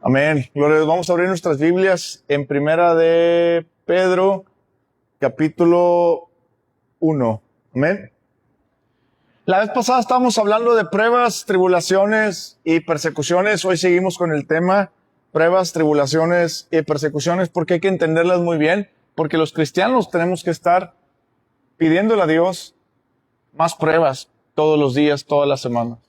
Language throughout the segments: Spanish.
Amén. Gloria a Dios. Vamos a abrir nuestras Biblias en Primera de Pedro, capítulo 1. Amén. La vez pasada estábamos hablando de pruebas, tribulaciones y persecuciones. Hoy seguimos con el tema pruebas, tribulaciones y persecuciones porque hay que entenderlas muy bien, porque los cristianos tenemos que estar pidiéndole a Dios más pruebas todos los días, todas las semanas.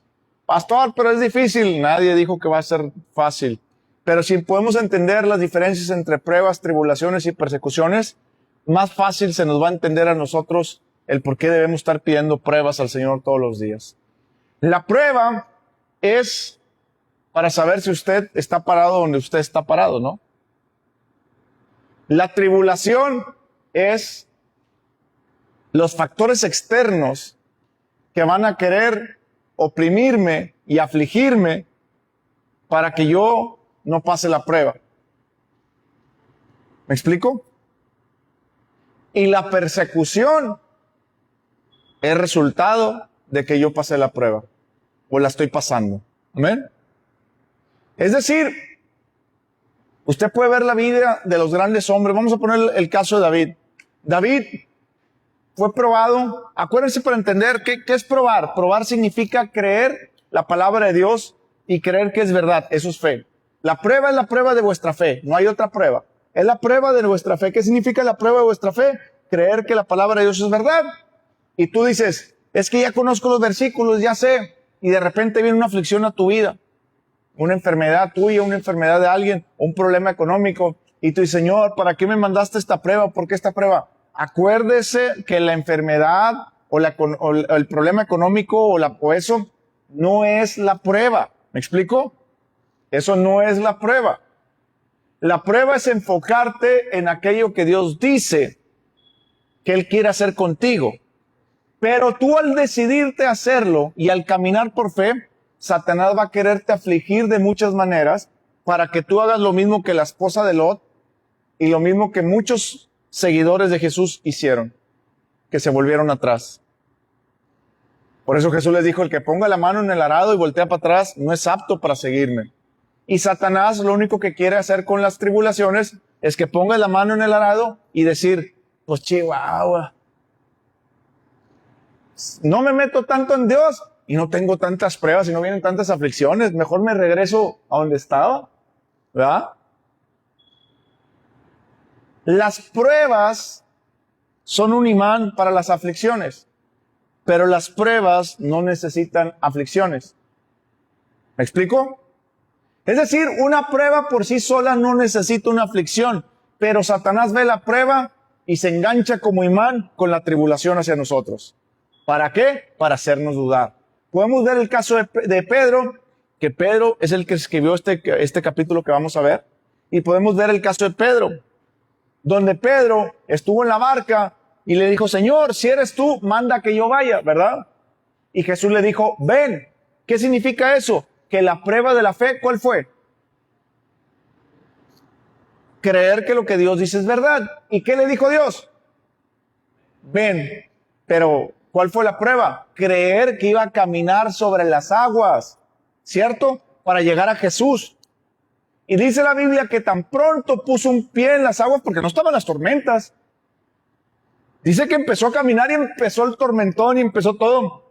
Pastor, pero es difícil. Nadie dijo que va a ser fácil. Pero si podemos entender las diferencias entre pruebas, tribulaciones y persecuciones, más fácil se nos va a entender a nosotros el por qué debemos estar pidiendo pruebas al Señor todos los días. La prueba es para saber si usted está parado donde usted está parado, ¿no? La tribulación es los factores externos que van a querer oprimirme y afligirme para que yo no pase la prueba. ¿Me explico? Y la persecución es resultado de que yo pasé la prueba o la estoy pasando. ¿Amén? Es decir, usted puede ver la vida de los grandes hombres. Vamos a poner el caso de David. David fue probado. Acuérdense para entender ¿qué es probar? Probar significa creer la palabra de Dios y creer que es verdad. Eso es fe. La prueba es la prueba de vuestra fe. No hay otra prueba. Es la prueba de nuestra fe. ¿Qué significa la prueba de vuestra fe? Creer que la palabra de Dios es verdad. Y tú dices, es que ya conozco los versículos, ya sé. Y de repente viene una aflicción a tu vida. Una enfermedad tuya, una enfermedad de alguien, un problema económico. Y tú dices, Señor, ¿para qué me mandaste esta prueba? ¿Por qué esta prueba? Acuérdese que la enfermedad o el problema económico o eso no es la prueba. ¿Me explico? Eso no es la prueba. La prueba es enfocarte en aquello que Dios dice que Él quiere hacer contigo. Pero tú al decidirte hacerlo y al caminar por fe, Satanás va a quererte afligir de muchas maneras para que tú hagas lo mismo que la esposa de Lot y lo mismo que muchos seguidores de Jesús hicieron, que se volvieron atrás. Por eso Jesús les dijo, el que ponga la mano en el arado y voltea para atrás no es apto para seguirme. Y Satanás lo único que quiere hacer con las tribulaciones es que ponga la mano en el arado y decir, pues chihuahua, no me meto tanto en Dios y no tengo tantas pruebas y no vienen tantas aflicciones, mejor me regreso a donde estaba, ¿verdad? Las pruebas son un imán para las aflicciones, pero las pruebas no necesitan aflicciones. ¿Me explico? Es decir, una prueba por sí sola no necesita una aflicción, pero Satanás ve la prueba y se engancha como imán con la tribulación hacia nosotros. ¿Para qué? Para hacernos dudar. Podemos ver el caso de Pedro, que Pedro es el que escribió este capítulo que vamos a ver, y podemos ver el caso de Pedro, donde Pedro estuvo en la barca y le dijo, Señor, si eres tú, manda que yo vaya, ¿verdad? Y Jesús le dijo, ven. ¿Qué significa eso? Que la prueba de la fe, ¿cuál fue? Creer que lo que Dios dice es verdad. ¿Y qué le dijo Dios? Ven. Pero, ¿cuál fue la prueba? Creer que iba a caminar sobre las aguas, ¿cierto? Para llegar a Jesús. Y dice la Biblia que tan pronto puso un pie en las aguas, porque no estaban las tormentas. Dice que empezó a caminar y empezó el tormentón y empezó todo.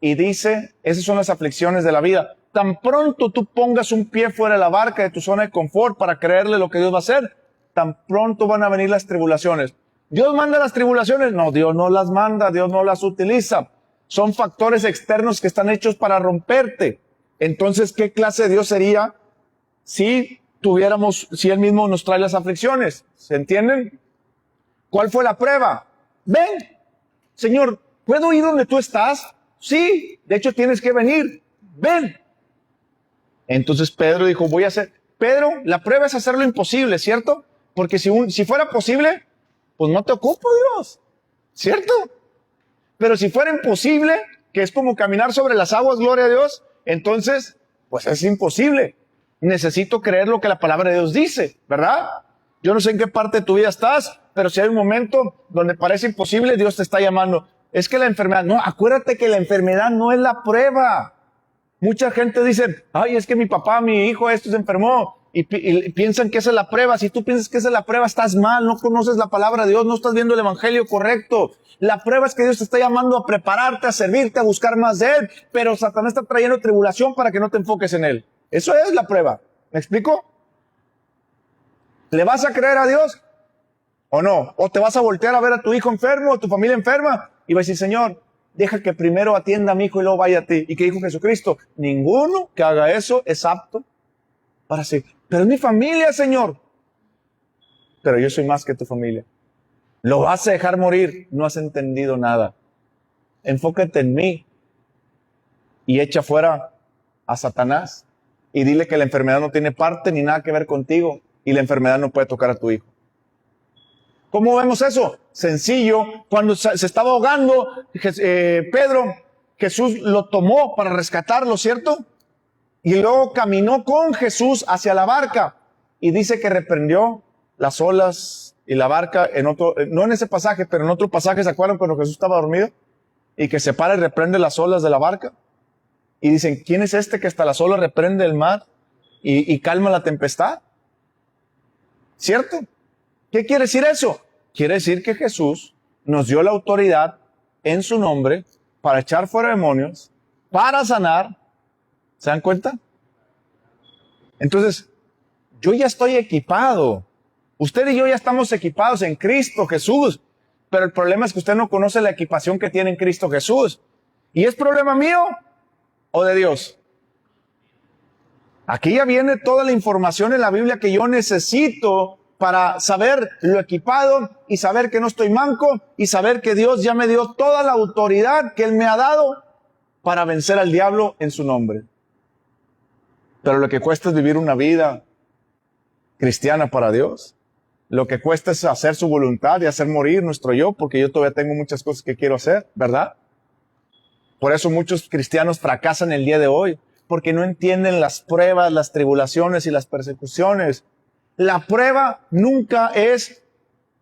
Y dice, esas son las aflicciones de la vida. Tan pronto tú pongas un pie fuera de la barca, de tu zona de confort, para creerle lo que Dios va a hacer, tan pronto van a venir las tribulaciones. ¿Dios manda las tribulaciones? No, Dios no las manda, Dios no las utiliza. Son factores externos que están hechos para romperte. Entonces, ¿qué clase de Dios sería si Él mismo nos trae las aflicciones? ¿Se entienden? ¿Cuál fue la prueba? Ven, Señor, ¿puedo ir donde tú estás? Sí, de hecho tienes que venir. Ven. Entonces Pedro dijo, voy a hacer. Pedro, la prueba es hacer lo imposible, ¿cierto? Porque si fuera posible, pues no te ocupo, Dios, ¿cierto? Pero si fuera imposible, que es como caminar sobre las aguas, gloria a Dios, entonces, pues es imposible. Necesito creer lo que la palabra de Dios dice, ¿verdad? Yo no sé en qué parte de tu vida estás, pero si hay un momento donde parece imposible, Dios te está llamando. Es que la enfermedad, no, acuérdate que la enfermedad no es la prueba. Mucha gente dice, ay, es que mi papá, mi hijo, esto se enfermó. y piensan que esa es la prueba. Si tú piensas que esa es la prueba, estás mal, no conoces la palabra de Dios, no estás viendo el evangelio correcto. La prueba es que Dios te está llamando a prepararte, a servirte, a buscar más de Él, pero Satanás está trayendo tribulación para que no te enfoques en Él. Eso es la prueba. ¿Me explico? ¿Le vas a creer a Dios o no? ¿O te vas a voltear a ver a tu hijo enfermo o tu familia enferma y vas a decir, Señor, deja que primero atienda a mi hijo y luego vaya a ti? ¿Y qué dijo Jesucristo? Ninguno que haga eso es apto para sí. Pero es mi familia, Señor. Pero yo soy más que tu familia. ¿Lo vas a dejar morir? No has entendido nada. Enfócate en mí y echa fuera a Satanás y dile que la enfermedad no tiene parte ni nada que ver contigo y la enfermedad no puede tocar a tu hijo. ¿Cómo vemos eso? Sencillo. Cuando se estaba ahogando Pedro, Jesús lo tomó para rescatarlo, ¿cierto? Y luego caminó con Jesús hacia la barca y dice que reprendió las olas y la barca en otro, no en ese pasaje, pero en otro pasaje, ¿se acuerdan cuando Jesús estaba dormido? Y que se para y reprende las olas de la barca. Y dicen, ¿quién es este que hasta las olas reprende el mar y calma la tempestad? ¿Cierto? ¿Qué quiere decir eso? Quiere decir que Jesús nos dio la autoridad en su nombre para echar fuera demonios, para sanar. ¿Se dan cuenta? Entonces, yo ya estoy equipado. Usted y yo ya estamos equipados en Cristo Jesús. Pero el problema es que usted no conoce la equipación que tiene en Cristo Jesús. ¿Y es problema mío o de Dios? Aquí ya viene toda la información en la Biblia que yo necesito para saber lo equipado y saber que no estoy manco y saber que Dios ya me dio toda la autoridad que Él me ha dado para vencer al diablo en su nombre. Pero lo que cuesta es vivir una vida cristiana para Dios. Lo que cuesta es hacer su voluntad y hacer morir nuestro yo, porque yo todavía tengo muchas cosas que quiero hacer, ¿verdad? Por eso muchos cristianos fracasan el día de hoy, porque no entienden las pruebas, las tribulaciones y las persecuciones. La prueba nunca es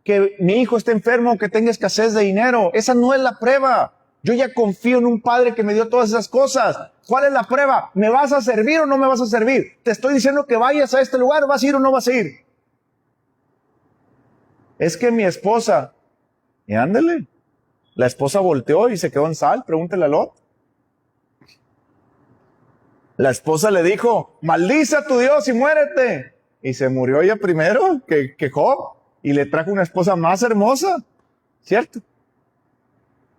que mi hijo esté enfermo o que tenga escasez de dinero. Esa no es la prueba. Yo ya confío en un Padre que me dio todas esas cosas. ¿Cuál es la prueba? ¿Me vas a servir o no me vas a servir? Te estoy diciendo que vayas a este lugar, ¿vas a ir o no vas a ir? Es que mi esposa, y ándale, la esposa volteó y se quedó en sal, pregúntele a Lot. La esposa le dijo, maldice a tu Dios y muérete. Y se murió ella primero que Job, y le trajo una esposa más hermosa, ¿cierto?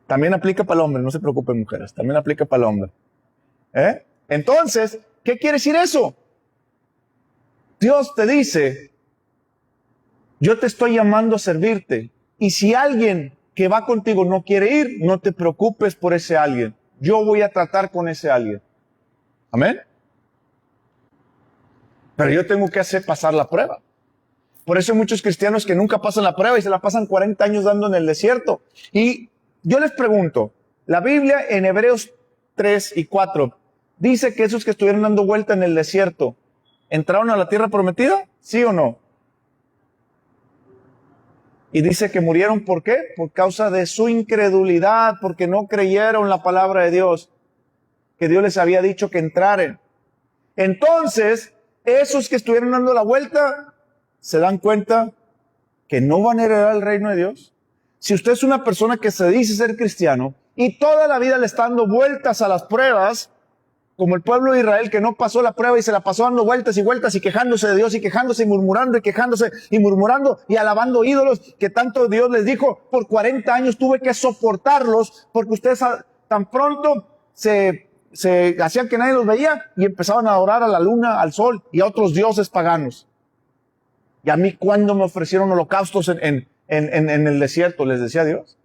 También aplica para el hombre, no se preocupen mujeres, también aplica para el hombre. Entonces, ¿qué quiere decir eso? Dios te dice, yo te estoy llamando a servirte, y si alguien que va contigo no quiere ir, no te preocupes por ese alguien. Yo voy a tratar con ese alguien. ¿Amén? Pero yo tengo que hacer pasar la prueba. Por eso hay muchos cristianos que nunca pasan la prueba y se la pasan 40 años dando en el desierto. Y yo les pregunto, la Biblia en Hebreos 3 y 4 dice que esos que estuvieron dando vuelta en el desierto, ¿entraron a la tierra prometida? ¿Sí o no? Y dice que murieron, ¿por qué? Por causa de su incredulidad, porque no creyeron la palabra de Dios, que Dios les había dicho que entraran. Entonces, esos que estuvieron dando la vuelta, ¿se dan cuenta que no van a heredar el reino de Dios? Si usted es una persona que se dice ser cristiano y toda la vida le está dando vueltas a las pruebas, como el pueblo de Israel que no pasó la prueba y se la pasó dando vueltas y vueltas y quejándose de Dios y quejándose y murmurando y quejándose y murmurando y alabando ídolos que tanto Dios les dijo, por 40 años tuve que soportarlos porque ustedes tan pronto se hacían que nadie los veía y empezaban a adorar a la luna, al sol y a otros dioses paganos. Y a mí cuando me ofrecieron holocaustos en el desierto, les decía Dios.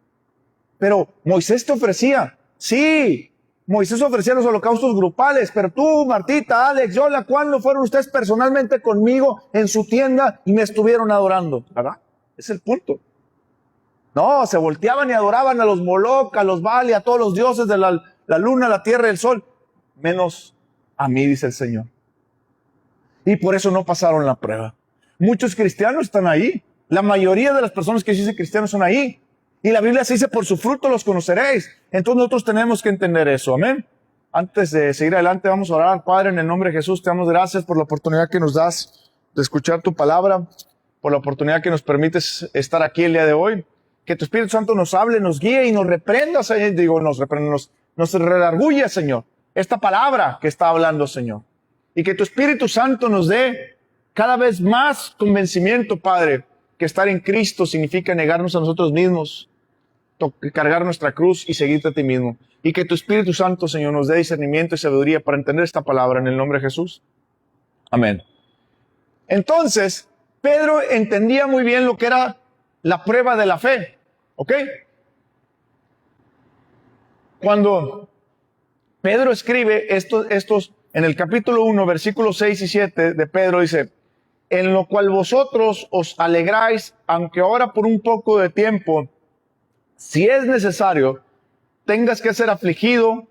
Pero Moisés te ofrecía, sí, Moisés ofrecía los holocaustos grupales, pero tú, Martita, Alex, Yola, ¿cuándo fueron ustedes personalmente conmigo en su tienda y me estuvieron adorando? ¿Verdad? Es el punto. No, se volteaban y adoraban a los Moloch, a los Baal y a todos los dioses de la luna, la tierra y el sol, menos a mí, dice el Señor. Y por eso no pasaron la prueba. Muchos cristianos están ahí. La mayoría de las personas que se dicen cristianos son ahí. Y la Biblia se dice, por su fruto los conoceréis. Entonces nosotros tenemos que entender eso. Amén. Antes de seguir adelante, vamos a orar. Padre, en el nombre de Jesús, te damos gracias por la oportunidad que nos das de escuchar tu palabra, por la oportunidad que nos permites estar aquí el día de hoy. Que tu Espíritu Santo nos hable, nos guíe y nos reprenda, nos redarguya, Señor, esta palabra que está hablando, Señor. Y que tu Espíritu Santo nos dé cada vez más convencimiento, Padre, que estar en Cristo significa negarnos a nosotros mismos, cargar nuestra cruz y seguirte a ti mismo. Y que tu Espíritu Santo, Señor, nos dé discernimiento y sabiduría para entender esta palabra en el nombre de Jesús. Amén. Entonces, Pedro entendía muy bien lo que era la prueba de la fe. ¿Ok? Cuando Pedro escribe estos en el capítulo 1, versículos 6 y 7 de Pedro, dice: en lo cual vosotros os alegráis, aunque ahora por un poco de tiempo, si es necesario, tengas que ser afligido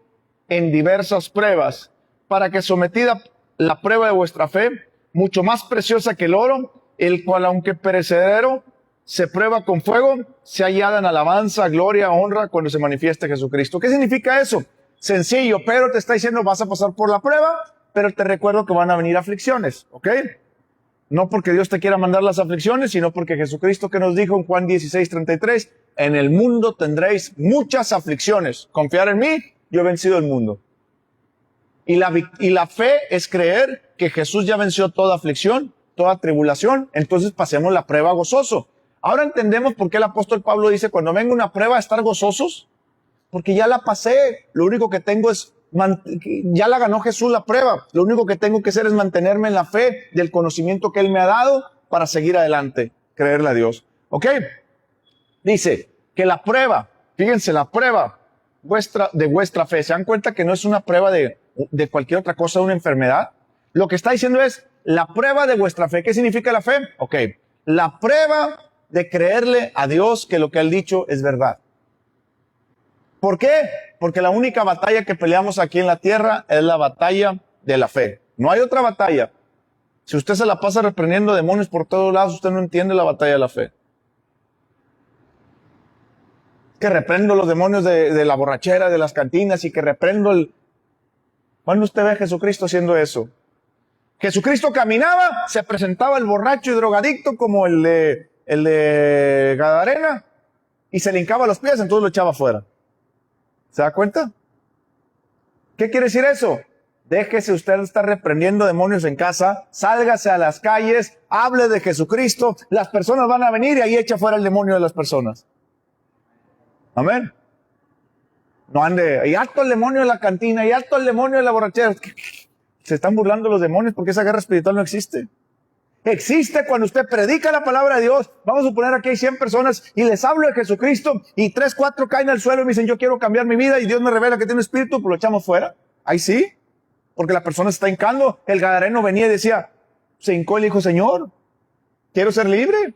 en diversas pruebas, para que sometida la prueba de vuestra fe, mucho más preciosa que el oro, el cual aunque perecedero, se prueba con fuego, se hallada en alabanza, gloria, honra, cuando se manifieste Jesucristo. ¿Qué significa eso? Sencillo, Pedro te está diciendo, vas a pasar por la prueba, pero te recuerdo que van a venir aflicciones, ¿ok? No porque Dios te quiera mandar las aflicciones, sino porque Jesucristo, que nos dijo en Juan 16:33, en el mundo tendréis muchas aflicciones. Confiar en mí, yo he vencido el mundo. Y la fe es creer que Jesús ya venció toda aflicción, toda tribulación, entonces pasemos la prueba gozoso. Ahora entendemos por qué el apóstol Pablo dice, cuando venga una prueba, estar gozosos, porque ya la pasé, lo único que tengo es, ya la ganó Jesús la prueba, lo único que tengo que hacer es mantenerme en la fe del conocimiento que Él me ha dado para seguir adelante, creerle a Dios. ¿Ok? Dice que la prueba, fíjense, la prueba de vuestra fe, ¿se dan cuenta que no es una prueba de cualquier otra cosa, de una enfermedad? Lo que está diciendo es la prueba de vuestra fe. ¿Qué significa la fe? Ok, la prueba de creerle a Dios que lo que Él ha dicho es verdad. ¿Por qué? Porque la única batalla que peleamos aquí en la tierra es la batalla de la fe. No hay otra batalla. Si usted se la pasa reprendiendo demonios por todos lados, usted no entiende la batalla de la fe. Que reprendo los demonios de la borrachera, de las cantinas, y que reprendo ¿Cuándo usted ve a Jesucristo haciendo eso? Jesucristo caminaba, se presentaba el borracho y drogadicto como el de Gadarena, y se le hincaba los pies, entonces lo echaba afuera. ¿Se da cuenta? ¿Qué quiere decir eso? Déjese usted estar reprendiendo demonios en casa, sálgase a las calles, hable de Jesucristo, las personas van a venir y ahí echa fuera el demonio de las personas. Amén. No ande, y harto el demonio de la cantina, y harto el demonio de la borrachera. Se están burlando los demonios porque esa guerra espiritual no existe. Existe cuando usted predica la palabra de Dios. Vamos a suponer aquí hay 100 personas y les hablo de Jesucristo y 3, 4 caen al suelo y me dicen, yo quiero cambiar mi vida, y Dios me revela que tiene un espíritu, pues lo echamos fuera. Ahí sí, porque la persona se está hincando. El gadareno venía y decía, se hincó y le dijo, Señor, quiero ser libre.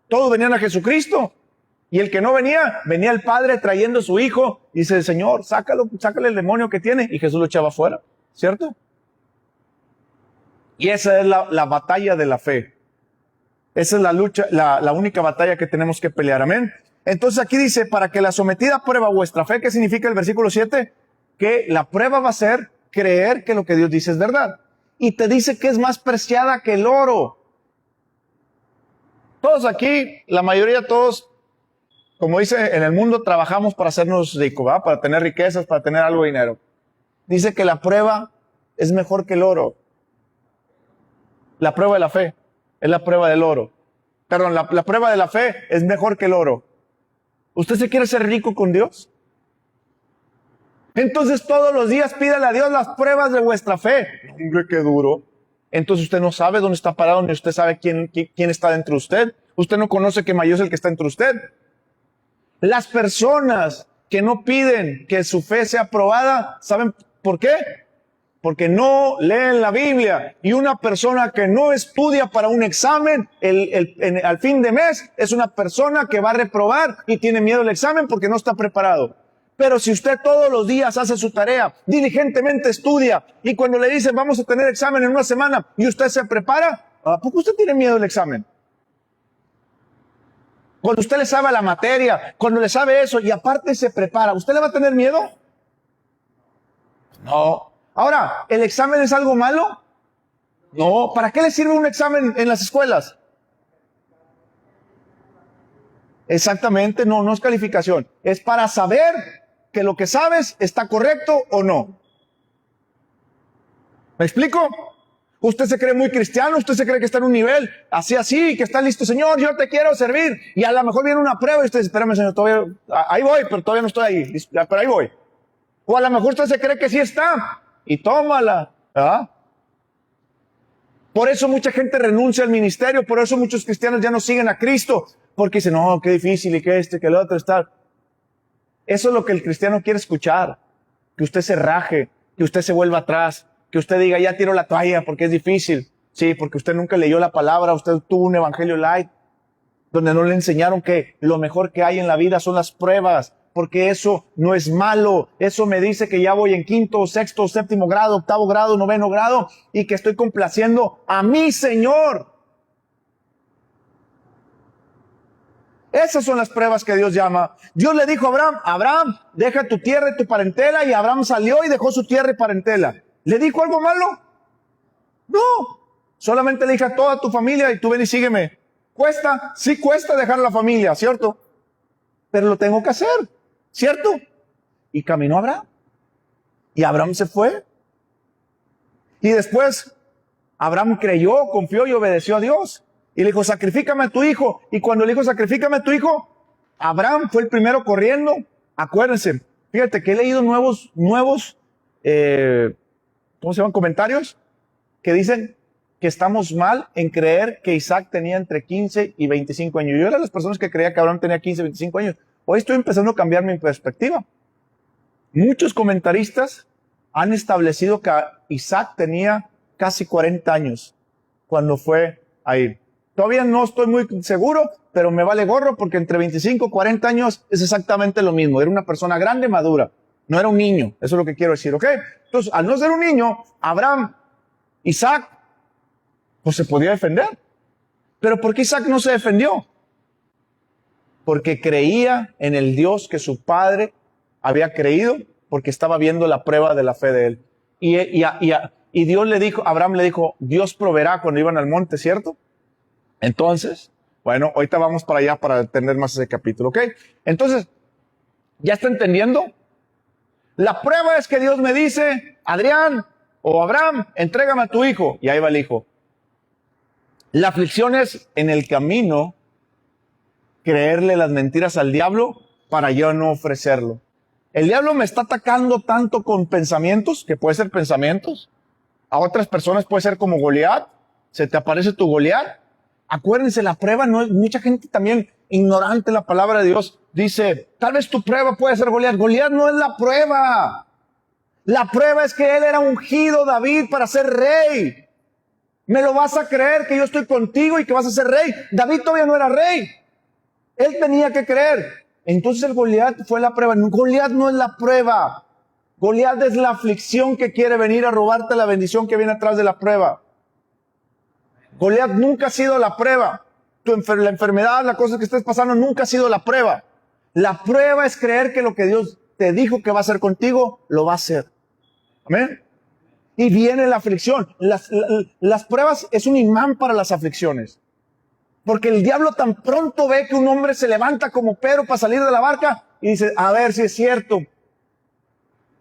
Todos venían a Jesucristo. Y el que no venía, venía el padre trayendo a su hijo y dice, Señor, sácale el demonio que tiene, y Jesús lo echaba fuera, ¿cierto? Y esa es la batalla de la fe. Esa es la lucha, la única batalla que tenemos que pelear. Amén. Entonces aquí dice, para que la sometida prueba vuestra fe. ¿Qué significa el versículo 7? Que la prueba va a ser creer que lo que Dios dice es verdad. Y te dice que es más preciada que el oro. Todos aquí, la mayoría, todos, como dice, en el mundo trabajamos para hacernos ricos, ¿verdad? Para tener riquezas, para tener algo de dinero. Dice que la prueba es mejor que el oro. La prueba de la fe es la prueba del oro. Perdón, la prueba de la fe es mejor que el oro. ¿Usted se quiere ser rico con Dios? Entonces todos los días pídale a Dios las pruebas de vuestra fe. Hombre, qué duro. Entonces usted no sabe dónde está parado, ni usted sabe quién está dentro de usted. Usted no conoce que mayor es el que está entre usted. Las personas que no piden que su fe sea aprobada, ¿saben por qué? Porque no leen la Biblia. Y una persona que no estudia para un examen al fin de mes es una persona que va a reprobar y tiene miedo al examen porque no está preparado. Pero si usted todos los días hace su tarea, diligentemente estudia, y cuando le dicen vamos a tener examen en una semana y usted se prepara, ¿a poco usted tiene miedo al examen? Cuando usted le sabe la materia, cuando le sabe eso y aparte se prepara, ¿usted le va a tener miedo? No. Ahora, ¿el examen es algo malo? No, ¿para qué le sirve un examen en las escuelas? Exactamente, no es calificación. Es para saber que lo que sabes está correcto o no. ¿Me explico? Usted se cree muy cristiano, usted se cree que está en un nivel así, que está listo, Señor, yo te quiero servir. Y a lo mejor viene una prueba y usted dice, espérame, Señor, todavía, ahí voy, pero todavía no estoy ahí, pero ahí voy. O a lo mejor usted se cree que sí está y tómala, ¿verdad? Por eso mucha gente renuncia al ministerio, por eso muchos cristianos ya no siguen a Cristo, porque dicen, no, qué difícil y que que el otro está. Eso es lo que el cristiano quiere escuchar, que usted se raje, que usted se vuelva atrás, que usted diga, ya tiro la toalla porque es difícil. Sí, porque usted nunca leyó la palabra, usted tuvo un evangelio light, donde no le enseñaron que lo mejor que hay en la vida son las pruebas, porque eso no es malo. Eso me dice que ya voy en 5º, 6º, 7º grado, 8º grado, 9º grado, y que estoy complaciendo a mi Señor. Esas son las pruebas que Dios llama. Dios le dijo a Abraham, deja tu tierra y tu parentela, y Abraham salió y dejó su tierra y parentela. ¿Le dijo algo malo? No. Solamente le dije a toda tu familia y tú ven y sígueme. ¿Cuesta? Sí cuesta dejar la familia, ¿cierto? Pero lo tengo que hacer, ¿cierto? Y caminó Abraham. Y Abraham se fue. Y después Abraham creyó, confió y obedeció a Dios. Y le dijo, sacrifícame a tu hijo. Y cuando le dijo, sacrifícame a tu hijo, Abraham fue el primero corriendo. Acuérdense, fíjate que he leído nuevos, ¿cómo se llaman? Comentarios que dicen que estamos mal en creer que Isaac tenía entre 15 y 25 años. Yo era de las personas que creía que Abraham tenía 15, 25 años. Hoy estoy empezando a cambiar mi perspectiva. Muchos comentaristas han establecido que Isaac tenía casi 40 años cuando fue a ir. Todavía no estoy muy seguro, pero me vale gorro porque entre 25 y 40 años es exactamente lo mismo. Era una persona grande, madura. No era un niño. Eso es lo que quiero decir, ¿ok? Entonces, al no ser un niño, Isaac, pues se podía defender. Pero ¿por qué Isaac no se defendió? Porque creía en el Dios que su padre había creído, porque estaba viendo la prueba de la fe de él. Y Dios le dijo, Abraham le dijo, Dios proveerá cuando iban al monte, ¿cierto? Entonces, bueno, ahorita vamos para allá para entender más ese capítulo, ¿ok? Entonces, ¿ya está entendiendo? La prueba es que Dios me dice, Adrián o Abraham, entrégame a tu hijo. Y ahí va el hijo. La aflicción es en el camino creerle las mentiras al diablo para yo no ofrecerlo. El diablo me está atacando tanto con pensamientos, que puede ser pensamientos. A otras personas puede ser como Goliat. Se te aparece tu Goliat. Acuérdense, la prueba no es, mucha gente también ignorante de la palabra de Dios dice, tal vez tu prueba puede ser Goliat. Goliat no es la prueba. La prueba es que él era ungido, David, para ser rey. ¿Me lo vas a creer que yo estoy contigo y que vas a ser rey? David todavía no era rey. Él tenía que creer. Entonces el Goliat fue la prueba. Goliat no es la prueba. Goliat es la aflicción que quiere venir a robarte la bendición que viene atrás de la prueba. Goliat nunca ha sido la prueba. La enfermedad, la cosa que estés pasando nunca ha sido la prueba. La prueba es creer que lo que Dios te dijo que va a hacer contigo, lo va a hacer. Amén. Y viene la aflicción. Las pruebas es un imán para las aflicciones. Porque el diablo tan pronto ve que un hombre se levanta como Pedro para salir de la barca y dice, a ver si es cierto.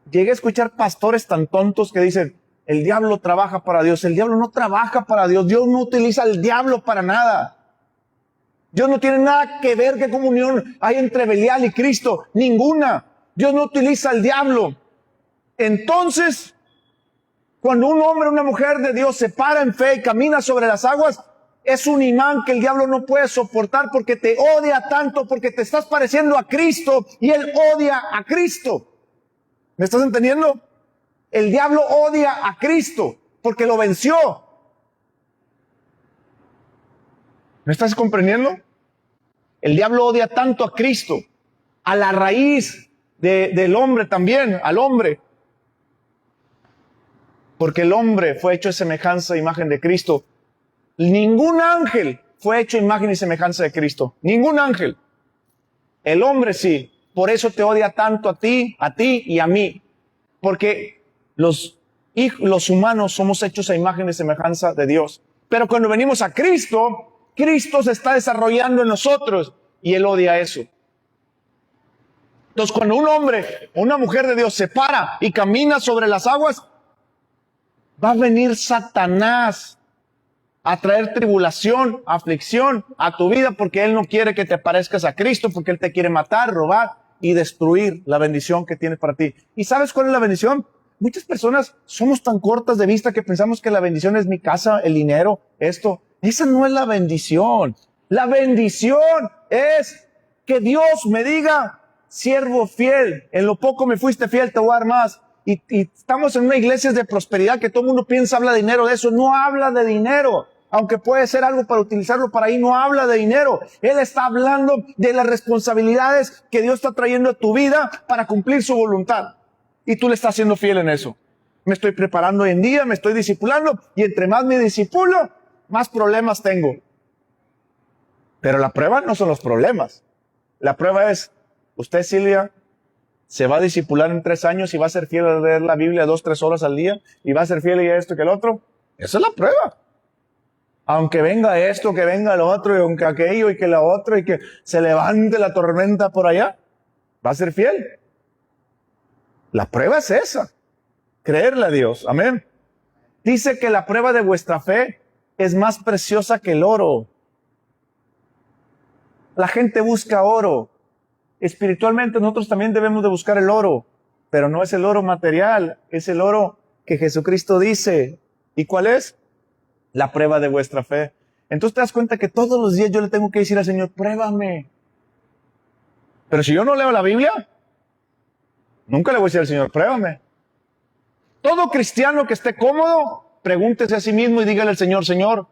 Llegué a escuchar pastores tan tontos que dicen, el diablo trabaja para Dios. El diablo no trabaja para Dios. Dios no utiliza al diablo para nada. Dios no tiene nada que ver qué comunión hay entre Belial y Cristo. Ninguna. Dios no utiliza al diablo. Entonces, cuando un hombre o una mujer de Dios se para en fe y camina sobre las aguas, es un imán que el diablo no puede soportar porque te odia tanto, porque te estás pareciendo a Cristo y él odia a Cristo. ¿Me estás entendiendo? El diablo odia a Cristo porque lo venció. ¿Me estás comprendiendo? El diablo odia tanto a Cristo, a la raíz del hombre también, al hombre. Porque el hombre fue hecho de semejanza e imagen de Cristo. Ningún ángel fue hecho imagen y semejanza de Cristo. Ningún ángel. El hombre sí. Por eso te odia tanto a ti y a mí. Porque los Y los humanos somos hechos a imagen y semejanza de Dios. Pero cuando venimos a Cristo, Cristo se está desarrollando en nosotros y Él odia eso. Entonces, cuando un hombre o una mujer de Dios se para y camina sobre las aguas, va a venir Satanás a traer tribulación, aflicción a tu vida, porque Él no quiere que te parezcas a Cristo, porque Él te quiere matar, robar y destruir la bendición que tiene para ti. ¿Y sabes cuál es la bendición? Muchas personas somos tan cortas de vista que pensamos que la bendición es mi casa, el dinero, esto. Esa no es la bendición. La bendición es que Dios me diga: siervo fiel, en lo poco me fuiste fiel, te voy a dar más. Y estamos en una iglesia de prosperidad que todo el mundo piensa, habla de dinero, de eso. No habla de dinero. Aunque puede ser algo para utilizarlo para ahí, no habla de dinero. Él está hablando de las responsabilidades que Dios está trayendo a tu vida para cumplir su voluntad. Y tú le estás siendo fiel en eso. Me estoy preparando hoy en día, me estoy discipulando, y entre más me discipulo, más problemas tengo. Pero la prueba no son los problemas. La prueba es, usted, Silvia, se va a discipular en 3 años y va a ser fiel a leer la Biblia 2-3 horas al día, y va a ser fiel a esto que el otro. Esa es la prueba. Aunque venga esto, que venga lo otro, y aunque aquello y que lo otro, y que se levante la tormenta por allá, va a ser fiel. La prueba es esa. Creerle a Dios. Amén. Dice que la prueba de vuestra fe es más preciosa que el oro. La gente busca oro. Espiritualmente nosotros también debemos de buscar el oro, pero no es el oro material, es el oro que Jesucristo dice. ¿Y cuál es? La prueba de vuestra fe. Entonces te das cuenta que todos los días yo le tengo que decir al Señor: pruébame. Pero si yo no leo la Biblia, nunca le voy a decir al Señor: pruébame. Todo cristiano que esté cómodo, pregúntese a sí mismo y dígale al Señor: Señor,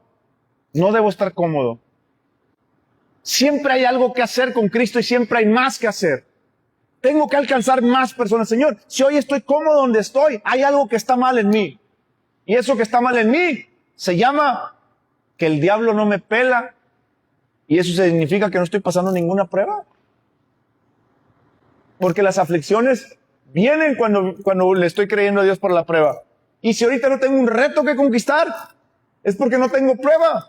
no debo estar cómodo. Siempre hay algo que hacer con Cristo y siempre hay más que hacer. Tengo que alcanzar más personas. Señor, si hoy estoy cómodo donde estoy, hay algo que está mal en mí. Y eso que está mal en mí se llama que el diablo no me pela. Y eso significa que no estoy pasando ninguna prueba. Porque las aflicciones vienen cuando le estoy creyendo a Dios por la prueba. Y si ahorita no tengo un reto que conquistar, es porque no tengo prueba.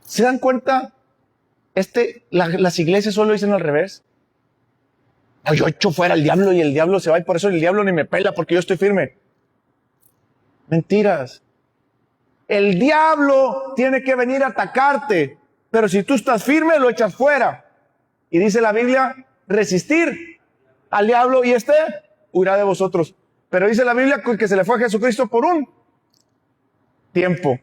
¿Se dan cuenta? Las iglesias solo dicen al revés. Yo echo fuera al diablo y el diablo se va, y por eso el diablo ni me pela, porque yo estoy firme. Mentiras. El diablo tiene que venir a atacarte, pero si tú estás firme, lo echas fuera. Y dice la Biblia: resistir al diablo y huirá de vosotros. Pero dice la Biblia que se le fue a Jesucristo por un tiempo.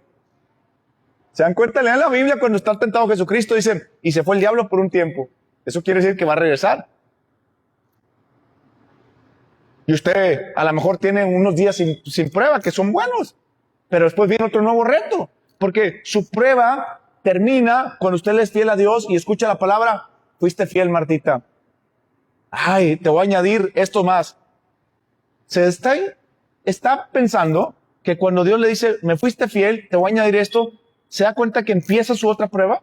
¿Se dan cuenta? Lean la Biblia cuando está tentado Jesucristo, dice: y se fue el diablo por un tiempo. Eso quiere decir que va a regresar. Y usted a lo mejor tiene unos días sin prueba, que son buenos, pero después viene otro nuevo reto, porque su prueba termina cuando usted le es fiel a Dios y escucha la palabra: fuiste fiel, Martita. Ay, te voy a añadir esto más. Se está pensando que cuando Dios le dice: me fuiste fiel, te voy a añadir esto, ¿se da cuenta que empieza su otra prueba?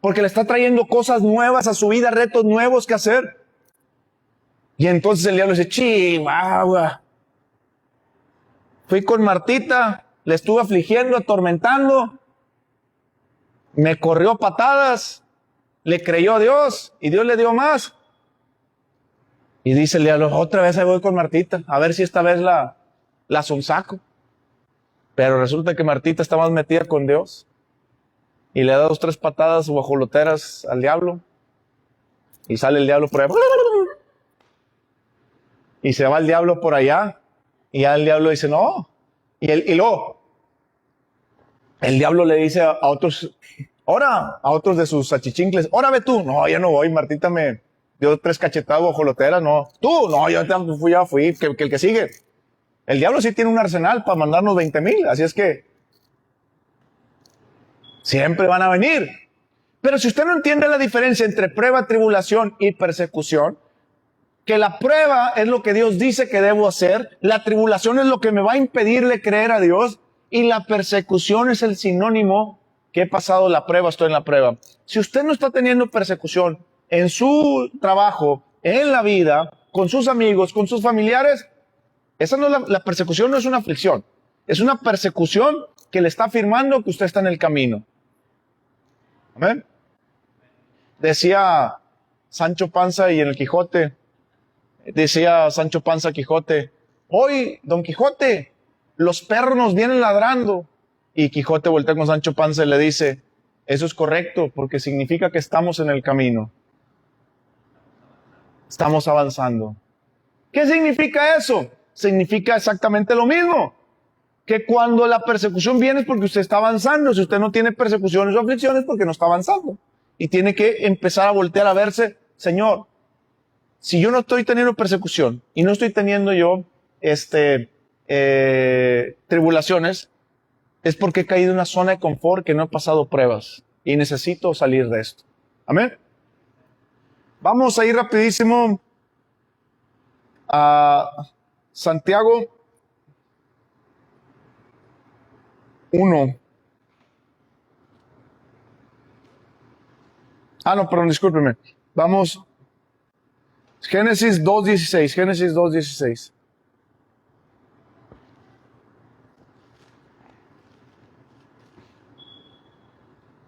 Porque le está trayendo cosas nuevas a su vida, retos nuevos que hacer. Y entonces el diablo dice: chihuahua, fui con Martita, le estuve afligiendo, atormentando, me corrió a patadas, le creyó a Dios y Dios le dio más. Y dice el diablo: otra vez ahí voy con Martita, a ver si esta vez la sonsaco. Pero resulta que Martita está más metida con Dios y le da 2-3 patadas guajoloteras al diablo, y sale el diablo por allá y se va el diablo por allá, y ya el diablo dice: no. Y luego el diablo le dice a otros de sus achichincles: ahora ve tú. No, ya no voy, Martita me dio 3 cachetadas guajoloteras. No, tú, no, yo ya fui, que el que sigue. El diablo sí tiene un arsenal para mandarnos 20,000, así es que siempre van a venir. Pero si usted no entiende la diferencia entre prueba, tribulación y persecución, que la prueba es lo que Dios dice que debo hacer, la tribulación es lo que me va a impedirle creer a Dios, y la persecución es el sinónimo que he pasado la prueba, estoy en la prueba. Si usted no está teniendo persecución en su trabajo, en la vida, con sus amigos, con sus familiares, Esa no es la persecución, no es una aflicción. Es una persecución que le está afirmando que usted está en el camino. Amén. Decía Sancho Panza y en el Quijote, decía Sancho Panza a Quijote, hoy, don Quijote, los perros nos vienen ladrando. Y Quijote voltea con Sancho Panza y le dice, eso es correcto, porque significa que estamos en el camino. Estamos avanzando. ¿Qué significa eso? Significa exactamente lo mismo. Que cuando la persecución viene es porque usted está avanzando. Si usted no tiene persecuciones o aflicciones es porque no está avanzando. Y tiene que empezar a voltear a verse, Señor, si yo no estoy teniendo persecución y no estoy teniendo yo tribulaciones, es porque he caído en una zona de confort que no he pasado pruebas y necesito salir de esto. Amén. Vamos a ir rapidísimo a Santiago 1. No, perdón, discúlpeme. Vamos. Génesis 2.16. Génesis 2.16.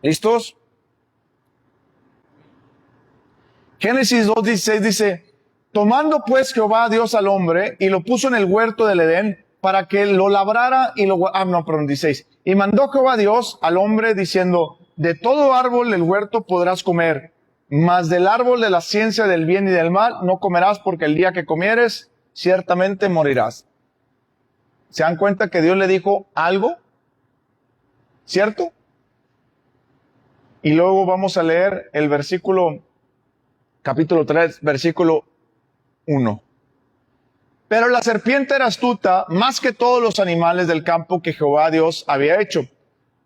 ¿Listos? Génesis 2.16 dice, tomando pues Jehová Dios al hombre y lo puso en el huerto del Edén para que lo labrara y lo... perdón, 16. Y mandó Jehová Dios al hombre diciendo, de todo árbol del huerto podrás comer, mas del árbol de la ciencia del bien y del mal no comerás, porque el día que comieres, ciertamente morirás. ¿Se dan cuenta que Dios le dijo algo? ¿Cierto? Y luego vamos a leer el versículo, capítulo 3, versículo 1. Pero la serpiente era astuta más que todos los animales del campo que Jehová Dios había hecho,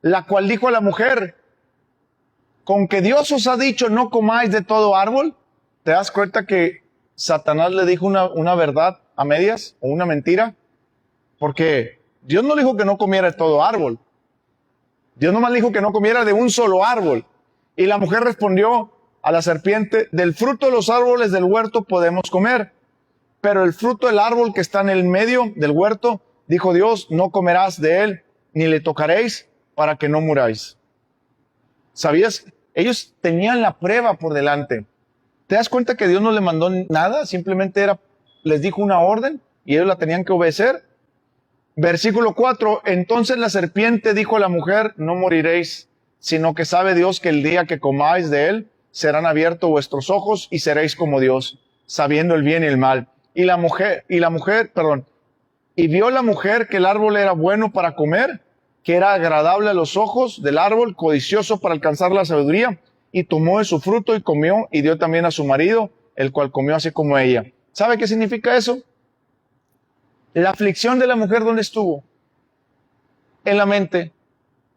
la cual dijo a la mujer, con que Dios os ha dicho no comáis de todo árbol. ¿Te das cuenta que Satanás le dijo una verdad a medias o una mentira? Porque Dios no le dijo que no comiera de todo árbol. Dios nomás le dijo que no comiera de un solo árbol. Y la mujer respondió a la serpiente, del fruto de los árboles del huerto podemos comer, pero el fruto del árbol que está en el medio del huerto, dijo Dios, no comerás de él, ni le tocaréis para que no muráis. ¿Sabías? Ellos tenían la prueba por delante. ¿Te das cuenta que Dios no le mandó nada? Simplemente les dijo una orden y ellos la tenían que obedecer. Versículo 4, entonces la serpiente dijo a la mujer, no moriréis, sino que sabe Dios que el día que comáis de él, serán abiertos vuestros ojos y seréis como Dios, sabiendo el bien y el mal. Y vio la mujer que el árbol era bueno para comer, que era agradable a los ojos del árbol, codicioso para alcanzar la sabiduría, y tomó de su fruto y comió, y dio también a su marido, el cual comió así como ella. ¿Sabe qué significa eso? La aflicción de la mujer, ¿dónde estuvo? En la mente.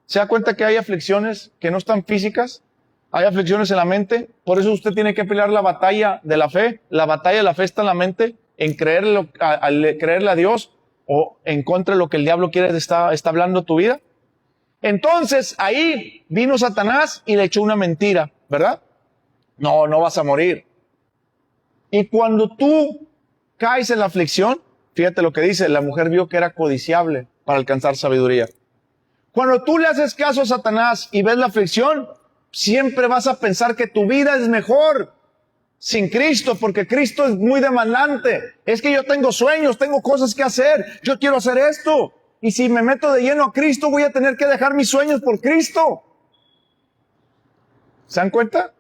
¿Se da cuenta que hay aflicciones que no están físicas? Hay aflicciones en la mente. Por eso usted tiene que pelear la batalla de la fe. La batalla de la fe está en la mente, en creerle a Dios o en contra de lo que el diablo quiere está hablando tu vida. Entonces, ahí vino Satanás y le echó una mentira, ¿verdad? No vas a morir. Y cuando tú caes en la aflicción, fíjate lo que dice, la mujer vio que era codiciable para alcanzar sabiduría. Cuando tú le haces caso a Satanás y ves la aflicción, siempre vas a pensar que tu vida es mejor sin Cristo, porque Cristo es muy demandante. Es que yo tengo sueños, tengo cosas que hacer, yo quiero hacer esto. Y si me meto de lleno a Cristo, voy a tener que dejar mis sueños por Cristo. ¿Se dan cuenta?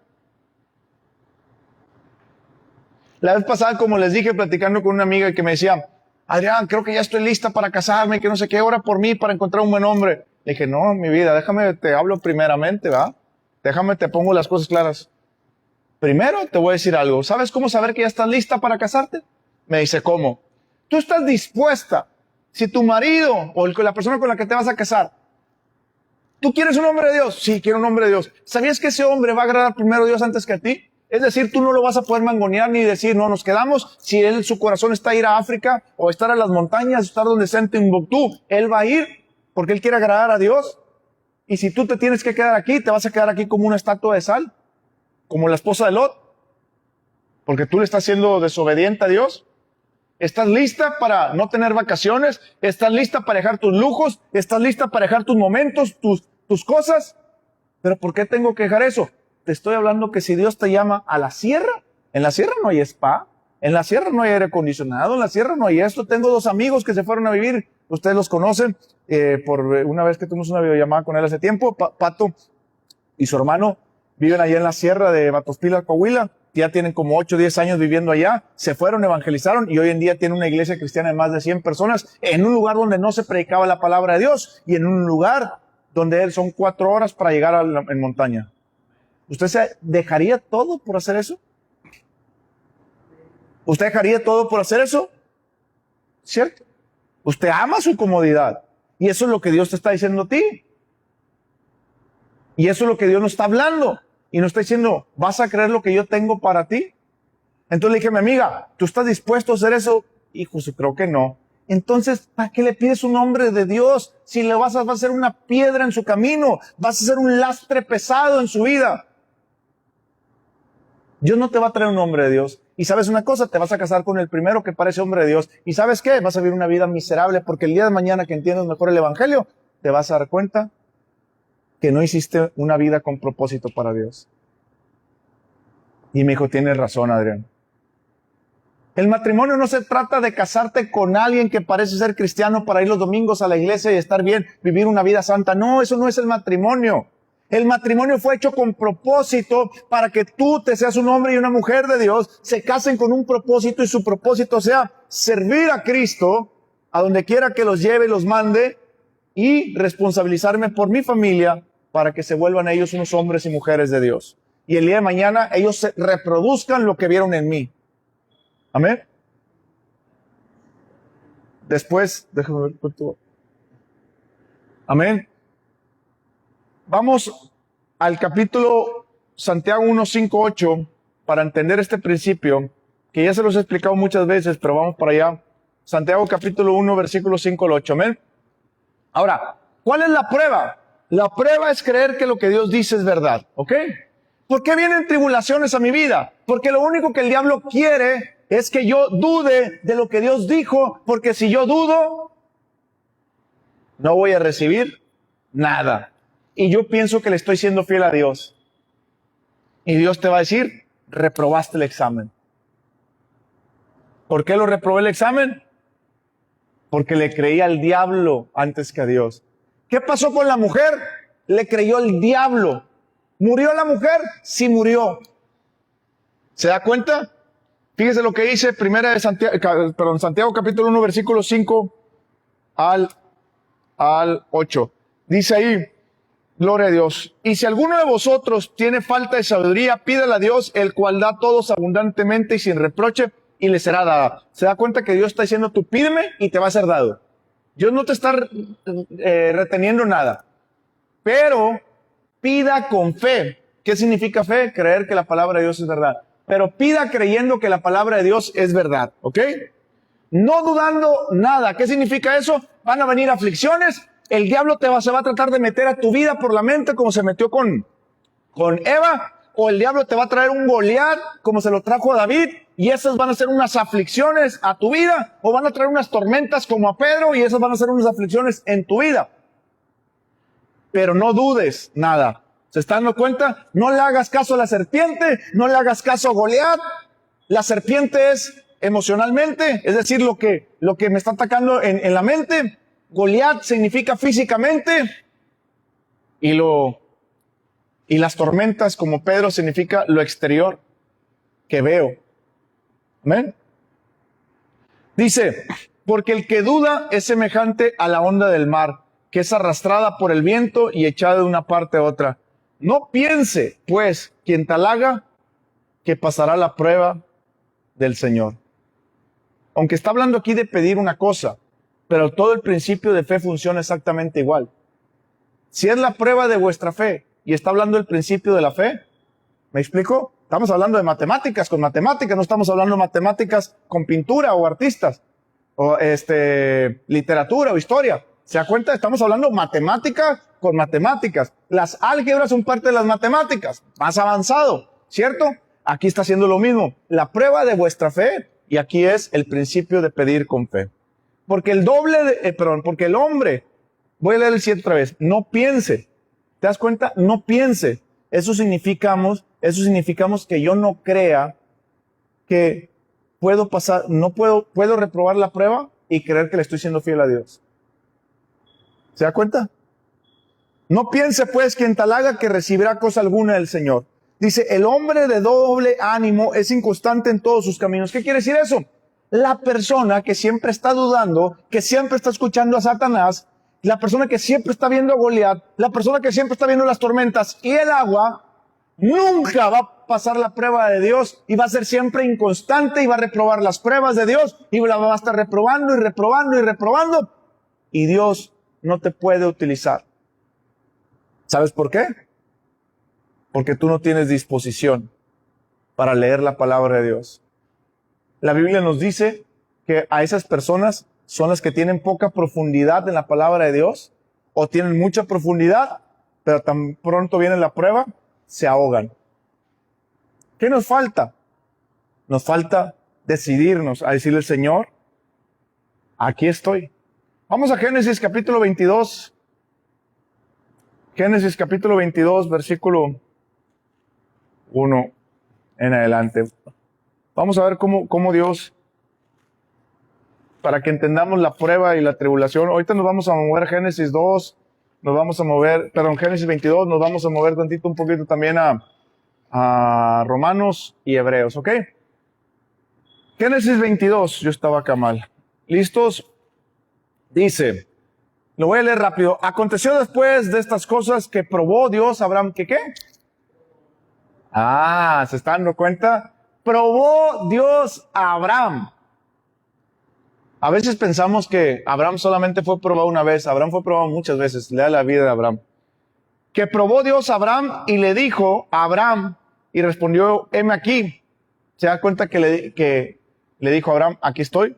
La vez pasada, como les dije, platicando con una amiga que me decía, Adrián, creo que ya estoy lista para casarme, que no sé qué, ora por mí para encontrar un buen hombre. Le dije, no, mi vida, déjame, te hablo primeramente, ¿va? Déjame, te pongo las cosas claras. Primero te voy a decir algo. ¿Sabes cómo saber que ya estás lista para casarte? Me dice, ¿cómo? Tú estás dispuesta, si tu marido o la persona con la que te vas a casar, ¿tú quieres un hombre de Dios? Sí, quiero un hombre de Dios. ¿Sabías que ese hombre va a agradar primero a Dios antes que a ti? Es decir, tú no lo vas a poder mangonear ni decir, no, nos quedamos. Si él, su corazón está a ir a África o estar en las montañas, estar donde sea en Timbuktu, él va a ir porque él quiere agradar a Dios. Y si tú te tienes que quedar aquí, te vas a quedar aquí como una estatua de sal, como la esposa de Lot, porque tú le estás siendo desobediente a Dios. ¿Estás lista para no tener vacaciones? ¿Estás lista para dejar tus lujos? ¿Estás lista para dejar tus momentos, tus cosas? ¿Pero por qué tengo que dejar eso? Te estoy hablando que si Dios te llama a la sierra, en la sierra no hay spa, en la sierra no hay aire acondicionado, en la sierra no hay esto. Tengo 2 amigos que se fueron a vivir, ustedes los conocen, por una vez que tuvimos una videollamada con él hace tiempo, Pato y su hermano viven allá en la sierra de Batospila, Coahuila. Ya tienen como 8 o 10 años viviendo allá, se fueron, evangelizaron y hoy en día tienen una iglesia cristiana de más de 100 personas en un lugar donde no se predicaba la palabra de Dios y en un lugar donde son 4 horas para llegar en montaña. ¿Usted se dejaría todo por hacer eso? ¿Usted dejaría todo por hacer eso? ¿Cierto? Usted ama su comodidad y eso es lo que Dios te está diciendo a ti. Y eso es lo que Dios nos está hablando. Y nos está diciendo, ¿vas a creer lo que yo tengo para ti? Entonces le dije a mi amiga, ¿tú estás dispuesto a hacer eso? Hijo, creo que no. Entonces, ¿para qué le pides un hombre de Dios? Si le vas a hacer una piedra en su camino, vas a hacer un lastre pesado en su vida. Dios no te va a traer un hombre de Dios. Y sabes una cosa, te vas a casar con el primero que parece hombre de Dios. Y ¿sabes qué? Vas a vivir una vida miserable porque el día de mañana que entiendas mejor el evangelio, te vas a dar cuenta que no hiciste una vida con propósito para Dios. Y me dijo, tienes razón, Adrián. El matrimonio no se trata de casarte con alguien que parece ser cristiano para ir los domingos a la iglesia y estar bien, vivir una vida santa. No, eso no es el matrimonio. El matrimonio fue hecho con propósito para que tú te seas un hombre y una mujer de Dios, se casen con un propósito y su propósito sea servir a Cristo a donde quiera que los lleve y los mande y responsabilizarme por mi familia para que se vuelvan ellos unos hombres y mujeres de Dios. Y el día de mañana ellos se reproduzcan lo que vieron en mí. Amén. Después, déjame ver cuánto. Amén. Vamos al capítulo Santiago 1, 5, 8 para entender este principio, que ya se los he explicado muchas veces, pero vamos para allá. Santiago capítulo 1, versículo 5 al 8. Amén. Ahora, ¿cuál es la prueba? La prueba es creer que lo que Dios dice es verdad, ¿ok? ¿Por qué vienen tribulaciones a mi vida? Porque lo único que el diablo quiere es que yo dude de lo que Dios dijo, porque si yo dudo, no voy a recibir nada. Y yo pienso que le estoy siendo fiel a Dios. Y Dios te va a decir, reprobaste el examen. ¿Por qué lo reprobé el examen? Porque le creí al diablo antes que a Dios. ¿Qué pasó con la mujer? Le creyó al diablo. ¿Murió la mujer? Sí murió. ¿Se da cuenta? Fíjese lo que dice Santiago capítulo 1, versículo 5 al 8. Dice ahí, gloria a Dios. Y si alguno de vosotros tiene falta de sabiduría, pídala a Dios, el cual da a todos abundantemente y sin reproche, y le será dada. ¿Se da cuenta que Dios está diciendo, tú pídeme y te va a ser dado? Dios no te está reteniendo nada. Pero pida con fe. ¿Qué significa fe? Creer que la palabra de Dios es verdad. Pero pida creyendo que la palabra de Dios es verdad. ¿Ok? No dudando nada. ¿Qué significa eso? Van a venir aflicciones. El diablo se va a tratar de meter a tu vida por la mente como se metió con Eva. O el diablo te va a traer un Goliat como se lo trajo a David. Y esas van a ser unas aflicciones a tu vida. O van a traer unas tormentas como a Pedro. Y esas van a ser unas aflicciones en tu vida. Pero no dudes nada. ¿Se están dando cuenta? No le hagas caso a la serpiente. No le hagas caso a Goliat. La serpiente es emocionalmente. Es decir, lo que me está atacando en la mente. Goliat significa físicamente. Y las tormentas como Pedro significa lo exterior que veo. ¿Amén? Dice, porque el que duda es semejante a la onda del mar, que es arrastrada por el viento y echada de una parte a otra. No piense, pues, quien tal haga, que pasará la prueba del Señor. Aunque está hablando aquí de pedir una cosa, pero todo el principio de fe funciona exactamente igual. Si es la prueba de vuestra fe y está hablando del principio de la fe, ¿me explico? Estamos hablando de matemáticas con matemáticas, no estamos hablando de matemáticas con pintura o artistas, o literatura o historia. ¿Se da cuenta? Estamos hablando matemática con matemáticas. Las álgebras son parte de las matemáticas, más avanzado, ¿cierto? Aquí está haciendo lo mismo. La prueba de vuestra fe, Y aquí es el principio de pedir con fe. Porque porque el hombre, voy a leer el 7 otra vez, no piense. ¿Te das cuenta? No piense. Eso significamos que yo no crea que puedo reprobar la prueba y creer que le estoy siendo fiel a Dios. ¿Se da cuenta? No piense pues quien tal haga que recibirá cosa alguna del Señor. Dice, el hombre de doble ánimo es inconstante en todos sus caminos. ¿Qué quiere decir eso? La persona que siempre está dudando, que siempre está escuchando a Satanás, la persona que siempre está viendo a Goliat, la persona que siempre está viendo las tormentas y el agua, nunca va a pasar la prueba de Dios y va a ser siempre inconstante y va a reprobar las pruebas de Dios y la va a estar reprobando y reprobando y reprobando. Y Dios no te puede utilizar. ¿Sabes por qué? Porque tú no tienes disposición para leer la palabra de Dios. La Biblia nos dice que a esas personas son las que tienen poca profundidad en la palabra de Dios o tienen mucha profundidad, pero tan pronto viene la prueba, se ahogan. ¿Qué nos falta? Nos falta decidirnos a decirle al Señor, aquí estoy. Vamos a Génesis capítulo 22. Génesis capítulo 22, versículo 1 en adelante. Vamos a ver cómo Dios, para que entendamos la prueba y la tribulación. Ahorita nos vamos a mover a Génesis 2, Génesis 22, nos vamos a mover un poquito también a Romanos y Hebreos, ¿ok? Génesis 22, yo estaba acá mal. ¿Listos? Dice, lo voy a leer rápido. Aconteció después de estas cosas que probó Dios a Abraham, ¿qué? ¿se están dando cuenta? Probó Dios a Abraham. A veces pensamos que Abraham solamente fue probado una vez. Abraham fue probado muchas veces. Lea la vida de Abraham. Que probó Dios a Abraham y le dijo a Abraham, y respondió, heme aquí. Se da cuenta que le dijo a Abraham, aquí estoy.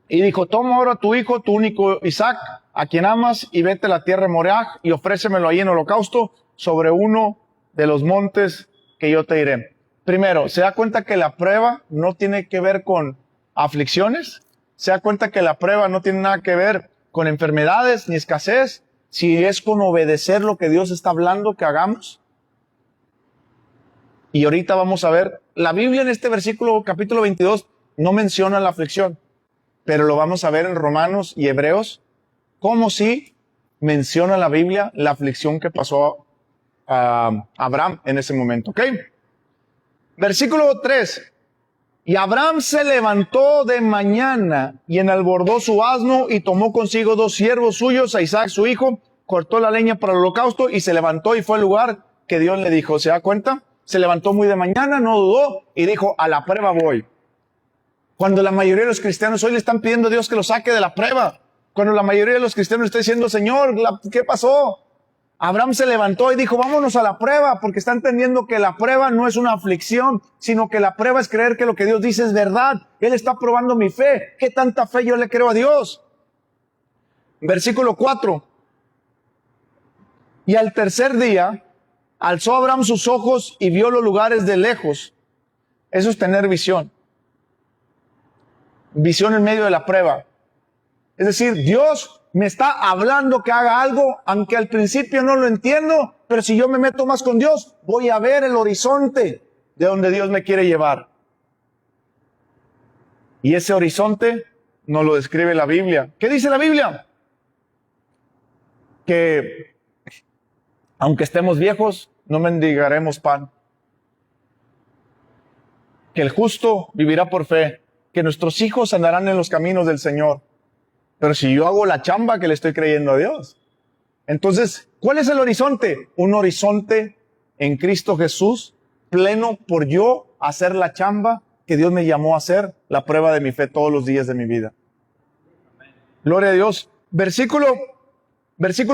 Y dijo, toma ahora tu hijo, tu único Isaac, a quien amas, y vete a la tierra de Moriah, y ofrécemelo ahí en holocausto, sobre uno de los montes que yo te diré. Primero, se da cuenta que la prueba no tiene que ver con aflicciones. Se da cuenta que la prueba no tiene nada que ver con enfermedades ni escasez, si es con obedecer lo que Dios está hablando que hagamos. Y ahorita vamos a ver, la Biblia en este versículo, capítulo 22, no menciona la aflicción, pero lo vamos a ver en Romanos y Hebreos, como si menciona la Biblia la aflicción que pasó a Abraham en ese momento, ¿ok? Versículo 3. Y Abraham se levantó de mañana y enalbordó su asno y tomó consigo 2 siervos suyos, a Isaac su hijo, cortó la leña para el holocausto y se levantó y fue al lugar que Dios le dijo. ¿Se da cuenta? Se levantó muy de mañana, no dudó y dijo, a la prueba voy. Cuando la mayoría de los cristianos hoy le están pidiendo a Dios que los saque de la prueba. Cuando la mayoría de los cristianos está diciendo, Señor, ¿qué pasó? Abraham se levantó y dijo, vámonos a la prueba, porque está entendiendo que la prueba no es una aflicción, sino que la prueba es creer que lo que Dios dice es verdad. Él está probando mi fe. ¿Qué tanta fe yo le creo a Dios? Versículo 4. Y al tercer día, alzó Abraham sus ojos y vio los lugares de lejos. Eso es tener visión. Visión en medio de la prueba. Es decir, Dios me está hablando que haga algo, aunque al principio no lo entiendo, pero si yo me meto más con Dios, voy a ver el horizonte de donde Dios me quiere llevar. Y ese horizonte nos lo describe la Biblia. ¿Qué dice la Biblia? Que aunque estemos viejos, no mendigaremos pan. Que el justo vivirá por fe. Que nuestros hijos andarán en los caminos del Señor. Pero si yo hago la chamba que le estoy creyendo a Dios. Entonces, ¿cuál es el horizonte? Un horizonte en Cristo Jesús, pleno por yo hacer la chamba que Dios me llamó a hacer, la prueba de mi fe todos los días de mi vida. Gloria a Dios. Versículo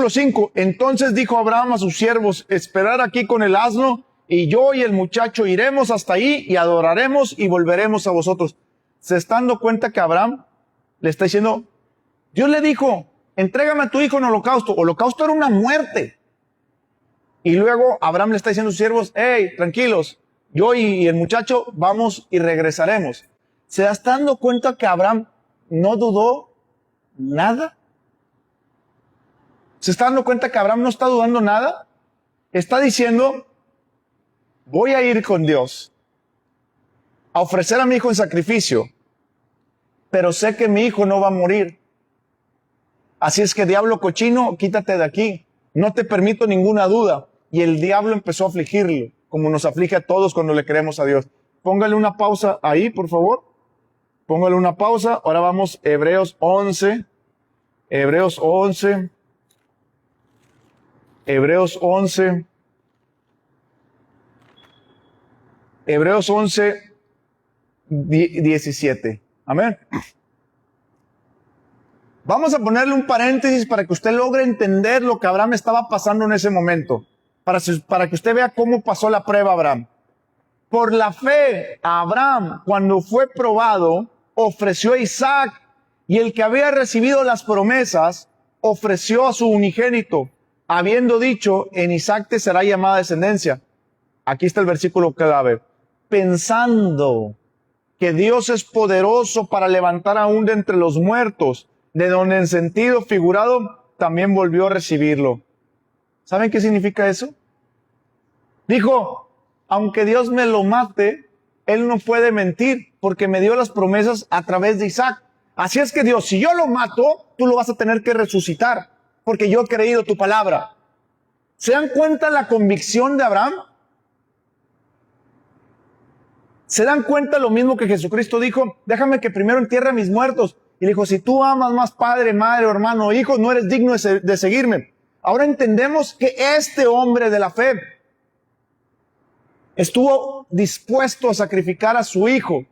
5. Entonces dijo Abraham a sus siervos, esperar aquí con el asno, y yo y el muchacho iremos hasta ahí y adoraremos y volveremos a vosotros. ¿Se están dando cuenta que Abraham le está diciendo, Dios le dijo, entrégame a tu hijo en holocausto? Holocausto era una muerte. Y luego Abraham le está diciendo a sus siervos, hey, tranquilos, yo y el muchacho vamos y regresaremos. ¿Se está dando cuenta que Abraham no dudó nada? ¿Se está dando cuenta que Abraham no está dudando nada? Está diciendo, voy a ir con Dios a ofrecer a mi hijo en sacrificio, pero sé que mi hijo no va a morir. Así es que, diablo cochino, quítate de aquí. No te permito ninguna duda. Y el diablo empezó a afligirlo, como nos aflige a todos cuando le creemos a Dios. Póngale una pausa ahí, por favor. Póngale una pausa. Ahora vamos, Hebreos 11. Hebreos 11. Hebreos 11. Hebreos 11, 17. Amén. Vamos a ponerle un paréntesis para que usted logre entender lo que Abraham estaba pasando en ese momento. Para que usted vea cómo pasó la prueba Abraham. Por la fe, Abraham, cuando fue probado, ofreció a Isaac, y el que había recibido las promesas, ofreció a su unigénito, habiendo dicho, en Isaac te será llamada descendencia. Aquí está el versículo clave. Pensando que Dios es poderoso para levantar aún de entre los muertos, de donde en sentido figurado también volvió a recibirlo. ¿Saben qué significa eso? Dijo, aunque Dios me lo mate, Él no puede mentir, porque me dio las promesas a través de Isaac. Así es que Dios, si yo lo mato, tú lo vas a tener que resucitar, porque yo he creído tu palabra. ¿Se dan cuenta la convicción de Abraham? ¿Se dan cuenta lo mismo que Jesucristo dijo? Déjame que primero entierre a mis muertos. Y le dijo, si tú amas más padre, madre, hermano, hijo, no eres digno de seguirme. Ahora entendemos que este hombre de la fe estuvo dispuesto a sacrificar a su hijo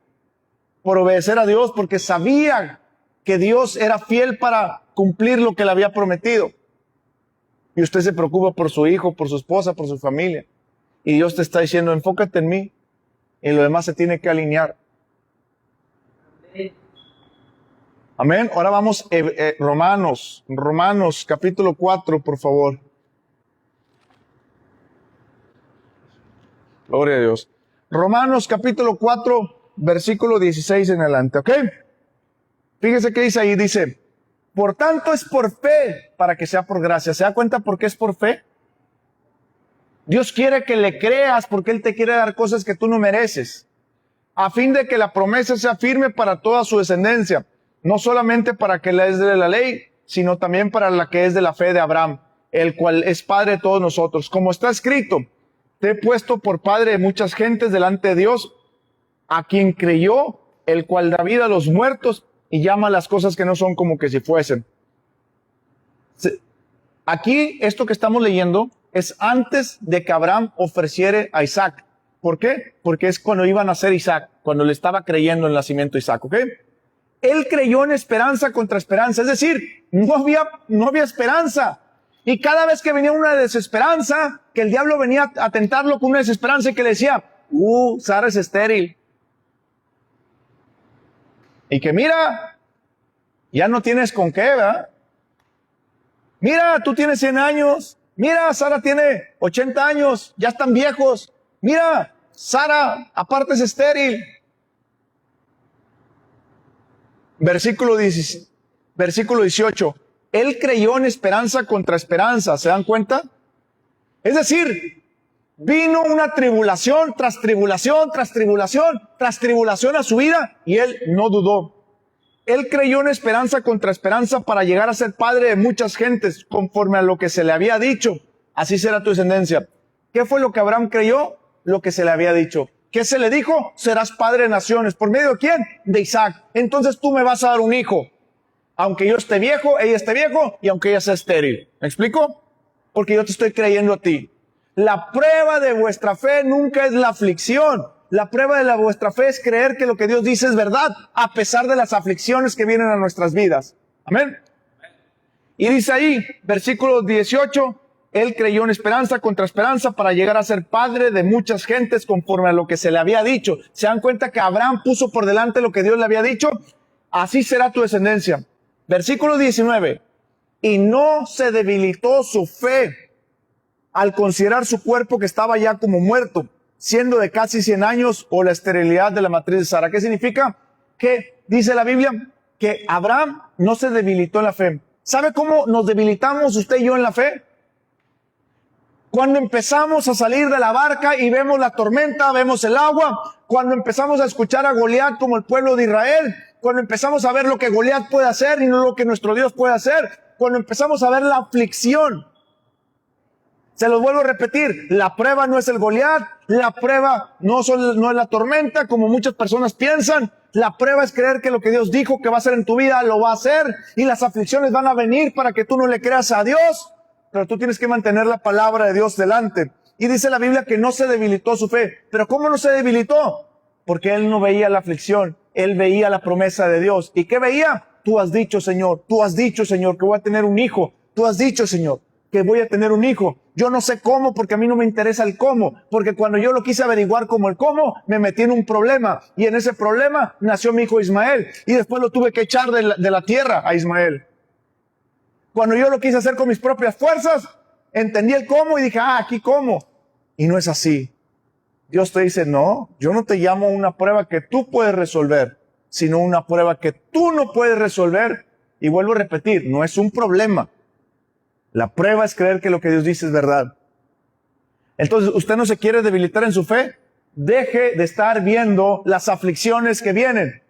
por obedecer a Dios, porque sabía que Dios era fiel para cumplir lo que le había prometido. Y usted se preocupa por su hijo, por su esposa, por su familia. Y Dios te está diciendo, enfócate en mí. Y lo demás se tiene que alinear. Amén. Ahora vamos Romanos capítulo 4, por favor. Gloria a Dios. Romanos capítulo 4, versículo 16 en adelante, ¿ok? Fíjese qué dice ahí, dice, por tanto es por fe para que sea por gracia. ¿Se da cuenta por qué es por fe? Dios quiere que le creas porque Él te quiere dar cosas que tú no mereces, a fin de que la promesa sea firme para toda su descendencia, no solamente para que la es de la ley, sino también para la que es de la fe de Abraham, el cual es padre de todos nosotros. Como está escrito, te he puesto por padre de muchas gentes delante de Dios, a quien creyó, el cual da vida a los muertos y llama a las cosas que no son como que si fuesen. Aquí, esto que estamos leyendo es antes de que Abraham ofreciere a Isaac. ¿Por qué? Porque es cuando iba a nacer Isaac, cuando le estaba creyendo el nacimiento de Isaac, ¿ok? Él creyó en esperanza contra esperanza, es decir, no había esperanza. Y cada vez que venía una desesperanza, que el diablo venía a tentarlo con una desesperanza y que le decía, Sara es estéril. Y que mira, ya no tienes con qué, ¿verdad? Mira, tú tienes 100 años. Mira, Sara tiene 80 años, ya están viejos. Mira, Sara, aparte es estéril. Versículo 18. Él creyó en esperanza contra esperanza. ¿Se dan cuenta? Es decir, vino una tribulación tras tribulación, tras tribulación, tras tribulación a su vida y él no dudó. Él creyó en esperanza contra esperanza para llegar a ser padre de muchas gentes, conforme a lo que se le había dicho. Así será tu descendencia. ¿Qué fue lo que Abraham creyó? Lo que se le había dicho. ¿Qué se le dijo? Serás padre de naciones. ¿Por medio de quién? De Isaac. Entonces tú me vas a dar un hijo. Aunque yo esté viejo, ella esté viejo y aunque ella sea estéril. ¿Me explico? Porque yo te estoy creyendo a ti. La prueba de vuestra fe nunca es la aflicción. La prueba de vuestra fe es creer que lo que Dios dice es verdad, a pesar de las aflicciones que vienen a nuestras vidas. Amén. Y dice ahí, versículo 18, él creyó en esperanza contra esperanza para llegar a ser padre de muchas gentes conforme a lo que se le había dicho. ¿Se dan cuenta que Abraham puso por delante lo que Dios le había dicho? Así será tu descendencia. Versículo 19, y no se debilitó su fe al considerar su cuerpo que estaba ya como muerto, siendo de casi 100 años o la esterilidad de la matriz de Sara. ¿Qué significa? que dice la Biblia que Abraham no se debilitó en la fe. ¿Sabe cómo nos debilitamos usted y yo en la fe? Cuando empezamos a salir de la barca y vemos la tormenta, vemos el agua, cuando empezamos a escuchar a Goliat como el pueblo de Israel, cuando empezamos a ver lo que Goliat puede hacer y no lo que nuestro Dios puede hacer, cuando empezamos a ver la aflicción. Se los vuelvo a repetir, la prueba no es el Goliat, la prueba no es la tormenta, como muchas personas piensan. La prueba es creer que lo que Dios dijo que va a hacer en tu vida, lo va a hacer, y las aflicciones van a venir para que tú no le creas a Dios, pero tú tienes que mantener la palabra de Dios delante. Y dice la Biblia que no se debilitó su fe. ¿Pero cómo no se debilitó? Porque él no veía la aflicción, él veía la promesa de Dios. ¿Y qué veía? Tú has dicho, Señor, que voy a tener un hijo. Tú has dicho, Señor, que voy a tener un hijo. Yo no sé cómo, porque a mí no me interesa el cómo, porque cuando yo lo quise averiguar como el cómo, me metí en un problema, y en ese problema nació mi hijo Ismael, y después lo tuve que echar de la tierra a Ismael. Cuando yo lo quise hacer con mis propias fuerzas, entendí el cómo y dije, aquí cómo. Y no es así. Dios te dice, no, yo no te llamo una prueba que tú puedes resolver, sino una prueba que tú no puedes resolver. Y vuelvo a repetir, no es un problema. La prueba es creer que lo que Dios dice es verdad. Entonces, usted no se quiere debilitar en su fe, deje de estar viendo las aflicciones que vienen.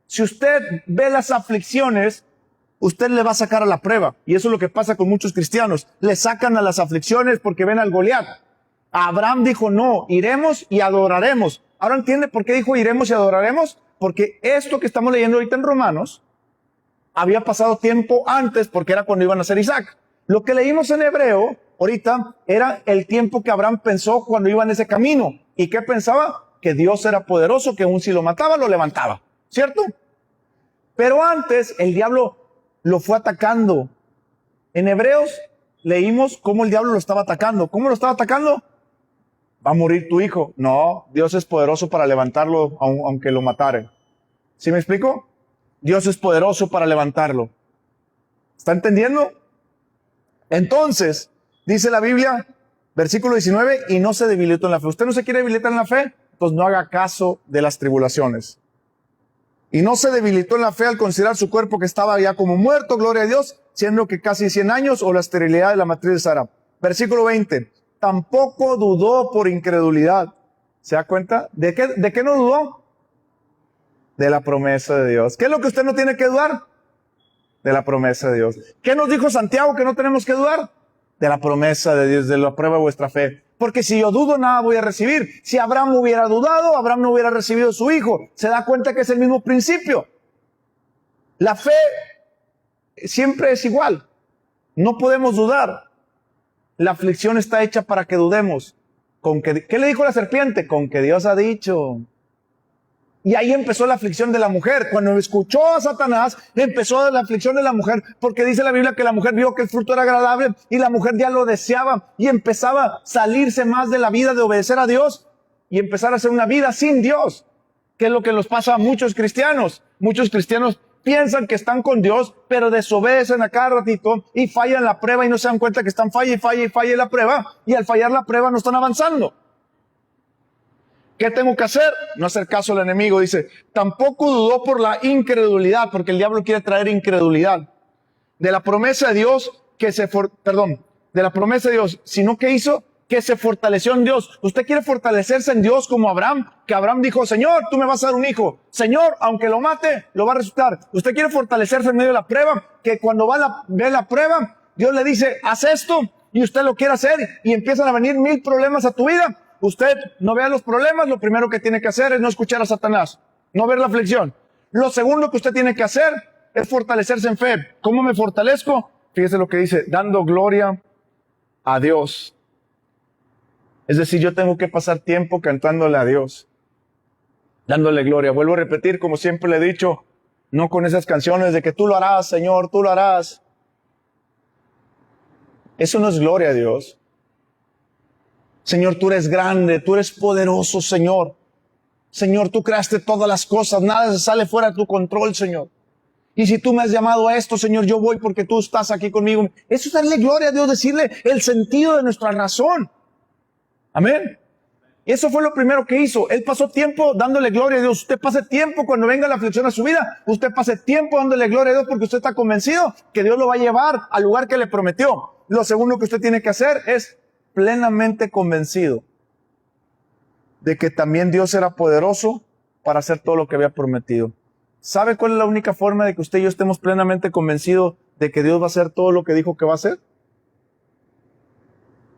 Si usted ve las aflicciones, usted le va a sacar a la prueba. Y eso es lo que pasa con muchos cristianos. Le sacan a las aflicciones porque ven al Goliat. Abraham dijo, no, iremos y adoraremos. ¿Ahora entiende por qué dijo iremos y adoraremos? Porque esto que estamos leyendo ahorita en Romanos había pasado tiempo antes, porque era cuando iban a nacer Isaac. Lo que leímos en Hebreo ahorita era el tiempo que Abraham pensó cuando iba en ese camino. ¿Y qué pensaba? Que Dios era poderoso, que aun si lo mataba, lo levantaba. ¿Cierto? Pero antes el diablo lo fue atacando. En Hebreos leímos cómo el diablo lo estaba atacando. ¿Cómo lo estaba atacando? Va a morir tu hijo. No, Dios es poderoso para levantarlo aunque lo matare. ¿Sí me explico? Dios es poderoso para levantarlo. ¿Está entendiendo? Entonces, dice la Biblia, versículo 19, y no se debilitó en la fe. ¿Usted no se quiere debilitar en la fe? Pues no haga caso de las tribulaciones. Y no se debilitó en la fe al considerar su cuerpo que estaba ya como muerto, gloria a Dios, siendo que casi 100 años, o la esterilidad de la matriz de Sara. Versículo 20, tampoco dudó por incredulidad. ¿Se da cuenta? ¿De qué no dudó? De la promesa de Dios. ¿Qué es lo que usted no tiene que dudar? De la promesa de Dios. ¿Qué nos dijo Santiago que no tenemos que dudar? De la promesa de Dios, de la prueba de vuestra fe. Porque si yo dudo, nada voy a recibir. Si Abraham hubiera dudado, Abraham no hubiera recibido su hijo. ¿Se da cuenta que es el mismo principio? La fe siempre es igual. No podemos dudar. La aflicción está hecha para que dudemos. ¿Qué le dijo la serpiente? Con que Dios ha dicho. Y ahí empezó la aflicción de la mujer. Cuando escuchó a Satanás, empezó la aflicción de la mujer, porque dice la Biblia que la mujer vio que el fruto era agradable y la mujer ya lo deseaba y empezaba a salirse más de la vida de obedecer a Dios y empezar a hacer una vida sin Dios, que es lo que nos pasa a muchos cristianos. Muchos cristianos piensan que están con Dios, pero desobedecen a cada ratito y fallan la prueba y no se dan cuenta que están falla la prueba, y al fallar la prueba no están avanzando. ¿Qué tengo que hacer? No hacer caso al enemigo. Dice, tampoco dudó por la incredulidad, porque el diablo quiere traer incredulidad. De la promesa de Dios, de la promesa de Dios, sino que hizo que se fortaleció en Dios. ¿Usted quiere fortalecerse en Dios como Abraham? Que Abraham dijo, Señor, tú me vas a dar un hijo. Señor, aunque lo mate, lo va a resucitar. ¿Usted quiere fortalecerse en medio de la prueba? Que cuando ve la prueba, Dios le dice, haz esto, y usted lo quiere hacer, y empiezan a venir 1000 problemas a tu vida. Usted no vea los problemas, lo primero que tiene que hacer es no escuchar a Satanás, no ver la aflicción. Lo segundo que usted tiene que hacer es fortalecerse en fe. ¿Cómo me fortalezco? Fíjese lo que dice, dando gloria a Dios. Es decir, yo tengo que pasar tiempo cantándole a Dios, dándole gloria. Vuelvo a repetir, como siempre le he dicho, no con esas canciones de que tú lo harás, Señor, tú lo harás. Eso no es gloria a Dios. Señor, tú eres grande, tú eres poderoso, Señor. Señor, tú creaste todas las cosas, nada se sale fuera de tu control, Señor. Y si tú me has llamado a esto, Señor, yo voy porque tú estás aquí conmigo. Eso es darle gloria a Dios, decirle el sentido de nuestra razón. Amén. Y eso fue lo primero que hizo. Él pasó tiempo dándole gloria a Dios. Usted pase tiempo cuando venga la aflicción a su vida. Usted pase tiempo dándole gloria a Dios porque usted está convencido que Dios lo va a llevar al lugar que le prometió. Lo segundo que usted tiene que hacer es plenamente convencido de que también Dios era poderoso para hacer todo lo que había prometido. ¿Sabe cuál es la única forma de que usted y yo estemos plenamente convencidos de que Dios va a hacer todo lo que dijo que va a hacer?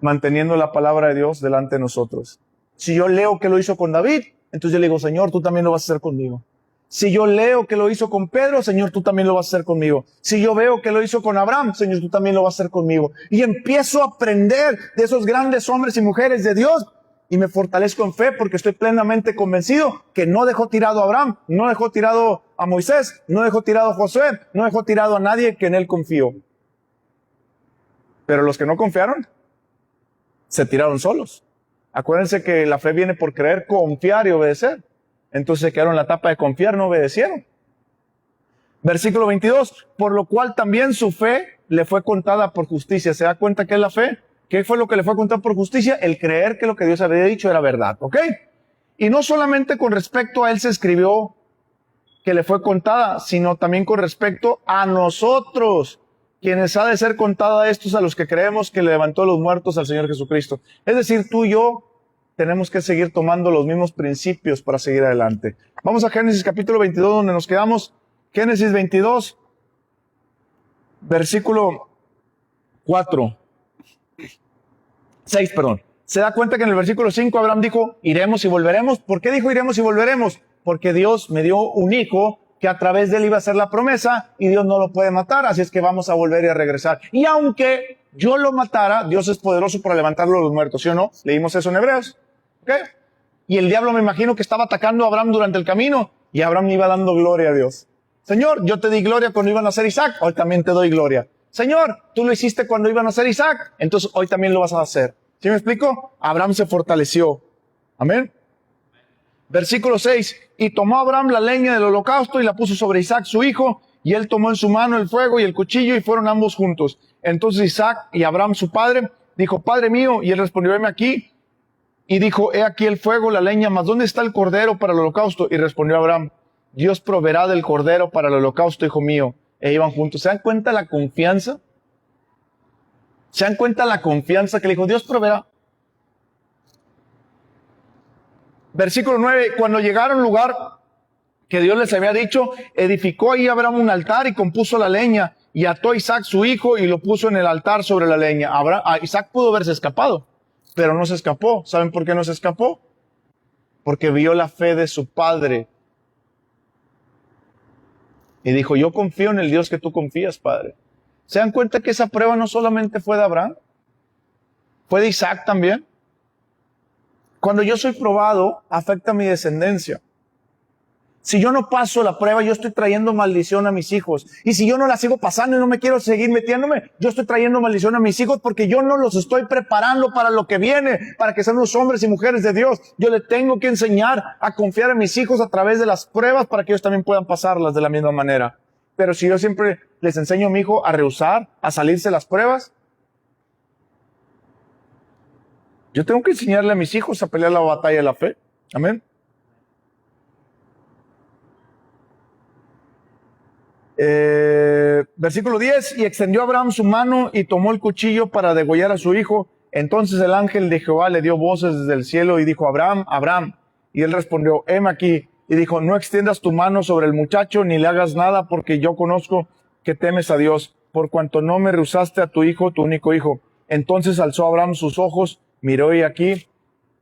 Manteniendo la palabra de Dios delante de nosotros. Si yo leo que lo hizo con David, entonces yo le digo, Señor, tú también lo vas a hacer conmigo. Si yo leo que lo hizo con Pedro, Señor, tú también lo vas a hacer conmigo. Si yo veo que lo hizo con Abraham, Señor, tú también lo vas a hacer conmigo. Y empiezo a aprender de esos grandes hombres y mujeres de Dios y me fortalezco en fe porque estoy plenamente convencido que no dejó tirado a Abraham, no dejó tirado a Moisés, no dejó tirado a Josué, no dejó tirado a nadie que en él confió. Pero los que no confiaron, se tiraron solos. Acuérdense que la fe viene por creer, confiar y obedecer. Entonces se quedaron en la etapa de confiar, no obedecieron. Versículo 22, por lo cual también su fe le fue contada por justicia. ¿Se da cuenta qué es la fe? ¿Qué fue lo que le fue contado por justicia? El creer que lo que Dios había dicho era verdad, ¿ok? Y no solamente con respecto a él se escribió que le fue contada, sino también con respecto a nosotros, quienes ha de ser contada a estos a los que creemos que le levantó a los muertos al Señor Jesucristo. Es decir, tú y yo tenemos que seguir tomando los mismos principios para seguir adelante. Vamos a Génesis capítulo 22, donde nos quedamos. Génesis 22, versículo 6. Se da cuenta que en el versículo 5 Abraham dijo, iremos y volveremos. ¿Por qué dijo iremos y volveremos? Porque Dios me dio un hijo que a través de él iba a hacer la promesa y Dios no lo puede matar, así es que vamos a volver y a regresar. Y aunque yo lo matara, Dios es poderoso para levantarlo de los muertos, ¿sí o no? Leímos eso en Hebreos. ¿Ok? Y el diablo me imagino que estaba atacando a Abraham durante el camino y Abraham iba dando gloria a Dios. Señor, yo te di gloria cuando iban a nacer Isaac, hoy también te doy gloria. Señor, tú lo hiciste cuando iban a nacer Isaac, entonces hoy también lo vas a hacer. ¿Sí me explico? Abraham se fortaleció. Amén. Versículo 6. Y tomó Abraham la leña del holocausto y la puso sobre Isaac su hijo, y él tomó en su mano el fuego y el cuchillo y fueron ambos juntos. Entonces Isaac y Abraham su padre dijo, Padre mío, y él respondió, heme aquí. Y dijo, he aquí el fuego, la leña, mas ¿dónde está el cordero para el holocausto? Y respondió Abraham, Dios proveerá del cordero para el holocausto, hijo mío. E iban juntos. ¿Se dan cuenta la confianza? ¿Se dan cuenta la confianza que le dijo? Dios proveerá. Versículo 9, cuando llegaron al lugar que Dios les había dicho, edificó ahí Abraham un altar y compuso la leña, y ató a Isaac su hijo y lo puso en el altar sobre la leña. Isaac pudo haberse escapado, pero no se escapó. ¿Saben por qué no se escapó? Porque vio la fe de su padre. Y dijo, yo confío en el Dios que tú confías, Padre. ¿Se dan cuenta que esa prueba no solamente fue de Abraham? Fue de Isaac también. Cuando yo soy probado, afecta a mi descendencia. Si yo no paso la prueba, yo estoy trayendo maldición a mis hijos. Y si yo no la sigo pasando y no me quiero seguir metiéndome, yo estoy trayendo maldición a mis hijos porque yo no los estoy preparando para lo que viene, para que sean unos hombres y mujeres de Dios. Yo le tengo que enseñar a confiar en mis hijos a través de las pruebas para que ellos también puedan pasarlas de la misma manera. Pero si yo siempre les enseño a mi hijo a rehusar, a salirse las pruebas, yo tengo que enseñarle a mis hijos a pelear la batalla de la fe. Amén. Versículo 10, y extendió Abraham su mano y tomó el cuchillo para degollar a su hijo. Entonces el ángel de Jehová le dio voces desde el cielo y dijo, Abraham, Abraham. Y él respondió, heme aquí. Y dijo, no extiendas tu mano sobre el muchacho ni le hagas nada, porque yo conozco que temes a Dios, por cuanto no me rehusaste a tu hijo, tu único hijo. Entonces alzó Abraham sus ojos, miró y aquí,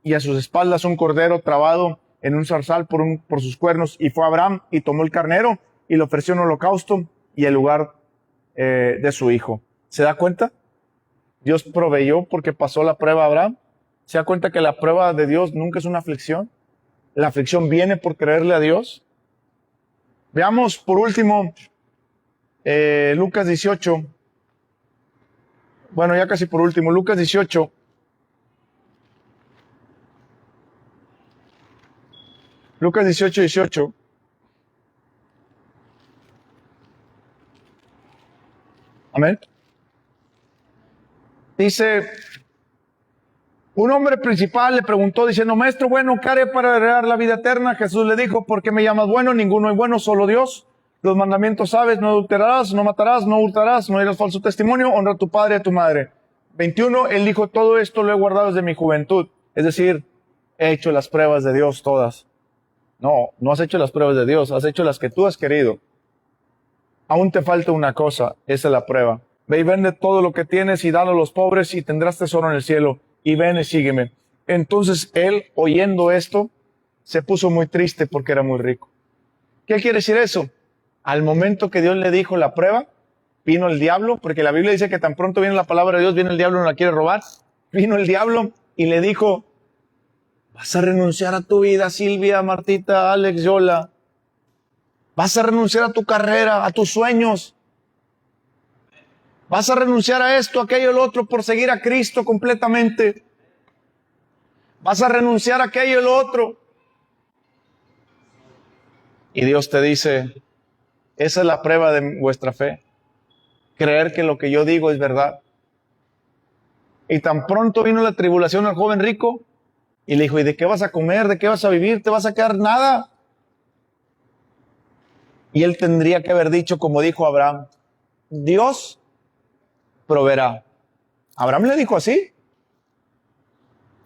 y a sus espaldas un cordero trabado en un zarzal por sus cuernos. Y fue Abraham y tomó el carnero y le ofreció un holocausto y el lugar de su hijo. ¿Se da cuenta? Dios proveyó porque pasó la prueba a Abraham. ¿Se da cuenta que la prueba de Dios nunca es una aflicción? La aflicción viene por creerle a Dios. Veamos por último Lucas 18. Bueno, ya casi por último, Lucas 18. Lucas 18, 18. Amén. Dice, Un hombre principal le preguntó diciendo, maestro bueno, ¿qué haré para heredar la vida eterna? Jesús le dijo, ¿por qué me llamas bueno? Ninguno es bueno, solo Dios. Los mandamientos sabes, no adulterarás, no matarás, no hurtarás, no dirás falso testimonio, honra a tu padre y a tu madre. 21, él dijo, todo esto lo he guardado desde mi juventud. Es decir, he hecho las pruebas de Dios todas. No, no has hecho las pruebas de Dios, has hecho las que tú has querido. Aún te falta una cosa, esa es la prueba. Ve y vende todo lo que tienes y dalo a los pobres y tendrás tesoro en el cielo. Y ven y sígueme. Entonces él, oyendo esto, se puso muy triste porque era muy rico. ¿Qué quiere decir eso? Al momento que Dios le dijo la prueba, vino el diablo, porque la Biblia dice que tan pronto viene la palabra de Dios, viene el diablo y no la quiere robar. Vino el diablo y le dijo, vas a renunciar a tu vida, Silvia, Martita, Alex, Yola. Vas a renunciar a tu carrera, a tus sueños. Vas a renunciar a esto, aquello, el otro, por seguir a Cristo completamente. Vas a renunciar a aquello, el otro. Y Dios te dice, esa es la prueba de vuestra fe. Creer que lo que yo digo es verdad. Y tan pronto vino la tribulación al joven rico y le dijo, ¿y de qué vas a comer? ¿De qué vas a vivir? ¿Te vas a quedar nada? Y él tendría que haber dicho, como dijo Abraham, Dios proveerá. Abraham le dijo así.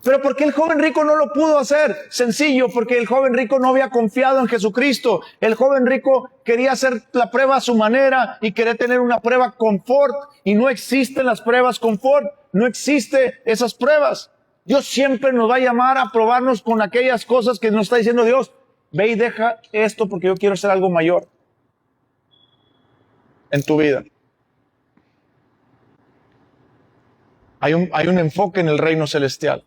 Pero ¿por qué el joven rico no lo pudo hacer? Sencillo, porque el joven rico no había confiado en Jesucristo. El joven rico quería hacer la prueba a su manera y quería tener una prueba confort. Y no existen las pruebas confort. No existen esas pruebas. Dios siempre nos va a llamar a probarnos con aquellas cosas que nos está diciendo Dios. Ve y deja esto porque yo quiero hacer algo mayor en tu vida. Hay un enfoque en el reino celestial.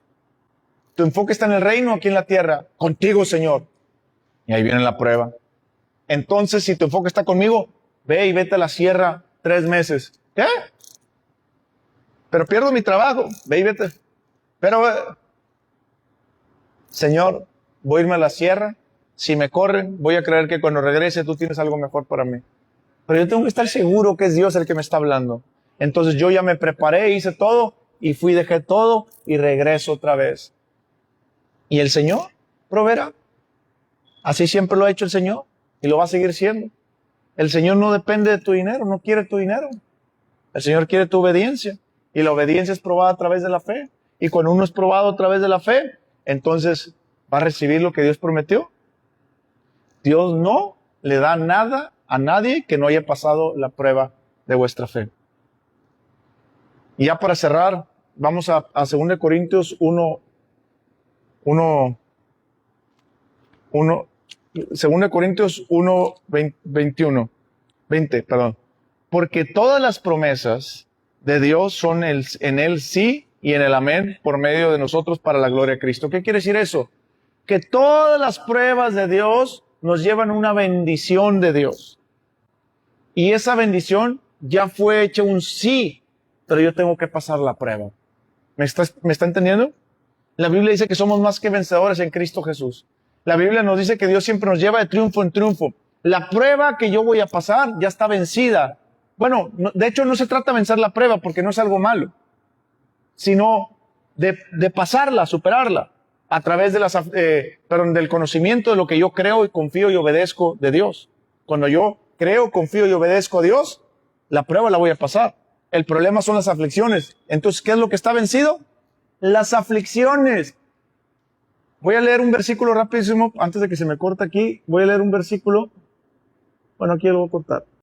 Tu enfoque está en el reino, aquí en la tierra. Contigo, Señor. Y ahí viene la prueba. Entonces, si tu enfoque está conmigo, ve y vete a la sierra 3 meses. ¿Qué? Pero pierdo mi trabajo. Ve y vete. Pero, Señor, voy a irme a la sierra. Si me corren, voy a creer que cuando regrese tú tienes algo mejor para mí. Pero yo tengo que estar seguro que es Dios el que me está hablando. Entonces yo ya me preparé, hice todo y fui, dejé todo y regreso otra vez. Y el Señor proveerá. Así siempre lo ha hecho el Señor y lo va a seguir siendo. El Señor no depende de tu dinero, no quiere tu dinero. El Señor quiere tu obediencia. Y la obediencia es probada a través de la fe. Y cuando uno es probado a través de la fe, entonces va a recibir lo que Dios prometió. Dios no le da nada a nadie que no haya pasado la prueba de vuestra fe. Y ya para cerrar, vamos a 2 Corintios 2 Corintios 1, 21, 20, perdón. Porque todas las promesas de Dios son en Él sí y en el amén por medio de nosotros para la gloria de Cristo. ¿Qué quiere decir eso? Que todas las pruebas de Dios nos llevan a una bendición de Dios. Y esa bendición ya fue hecha un sí, pero yo tengo que pasar la prueba. ¿Me está entendiendo? La Biblia dice que somos más que vencedores en Cristo Jesús. La Biblia nos dice que Dios siempre nos lleva de triunfo en triunfo. La prueba que yo voy a pasar ya está vencida. Bueno, de hecho no se trata de vencer la prueba porque no es algo malo, sino de pasarla, superarla a través de del conocimiento de lo que yo creo y confío y obedezco de Dios. Cuando yo creo, confío y obedezco a Dios, la prueba la voy a pasar. El problema son las aflicciones. Entonces, ¿qué es lo que está vencido? Las aflicciones. Voy a leer un versículo rapidísimo, antes de que se me corte aquí. Voy a leer un versículo. Bueno, aquí lo voy a cortar.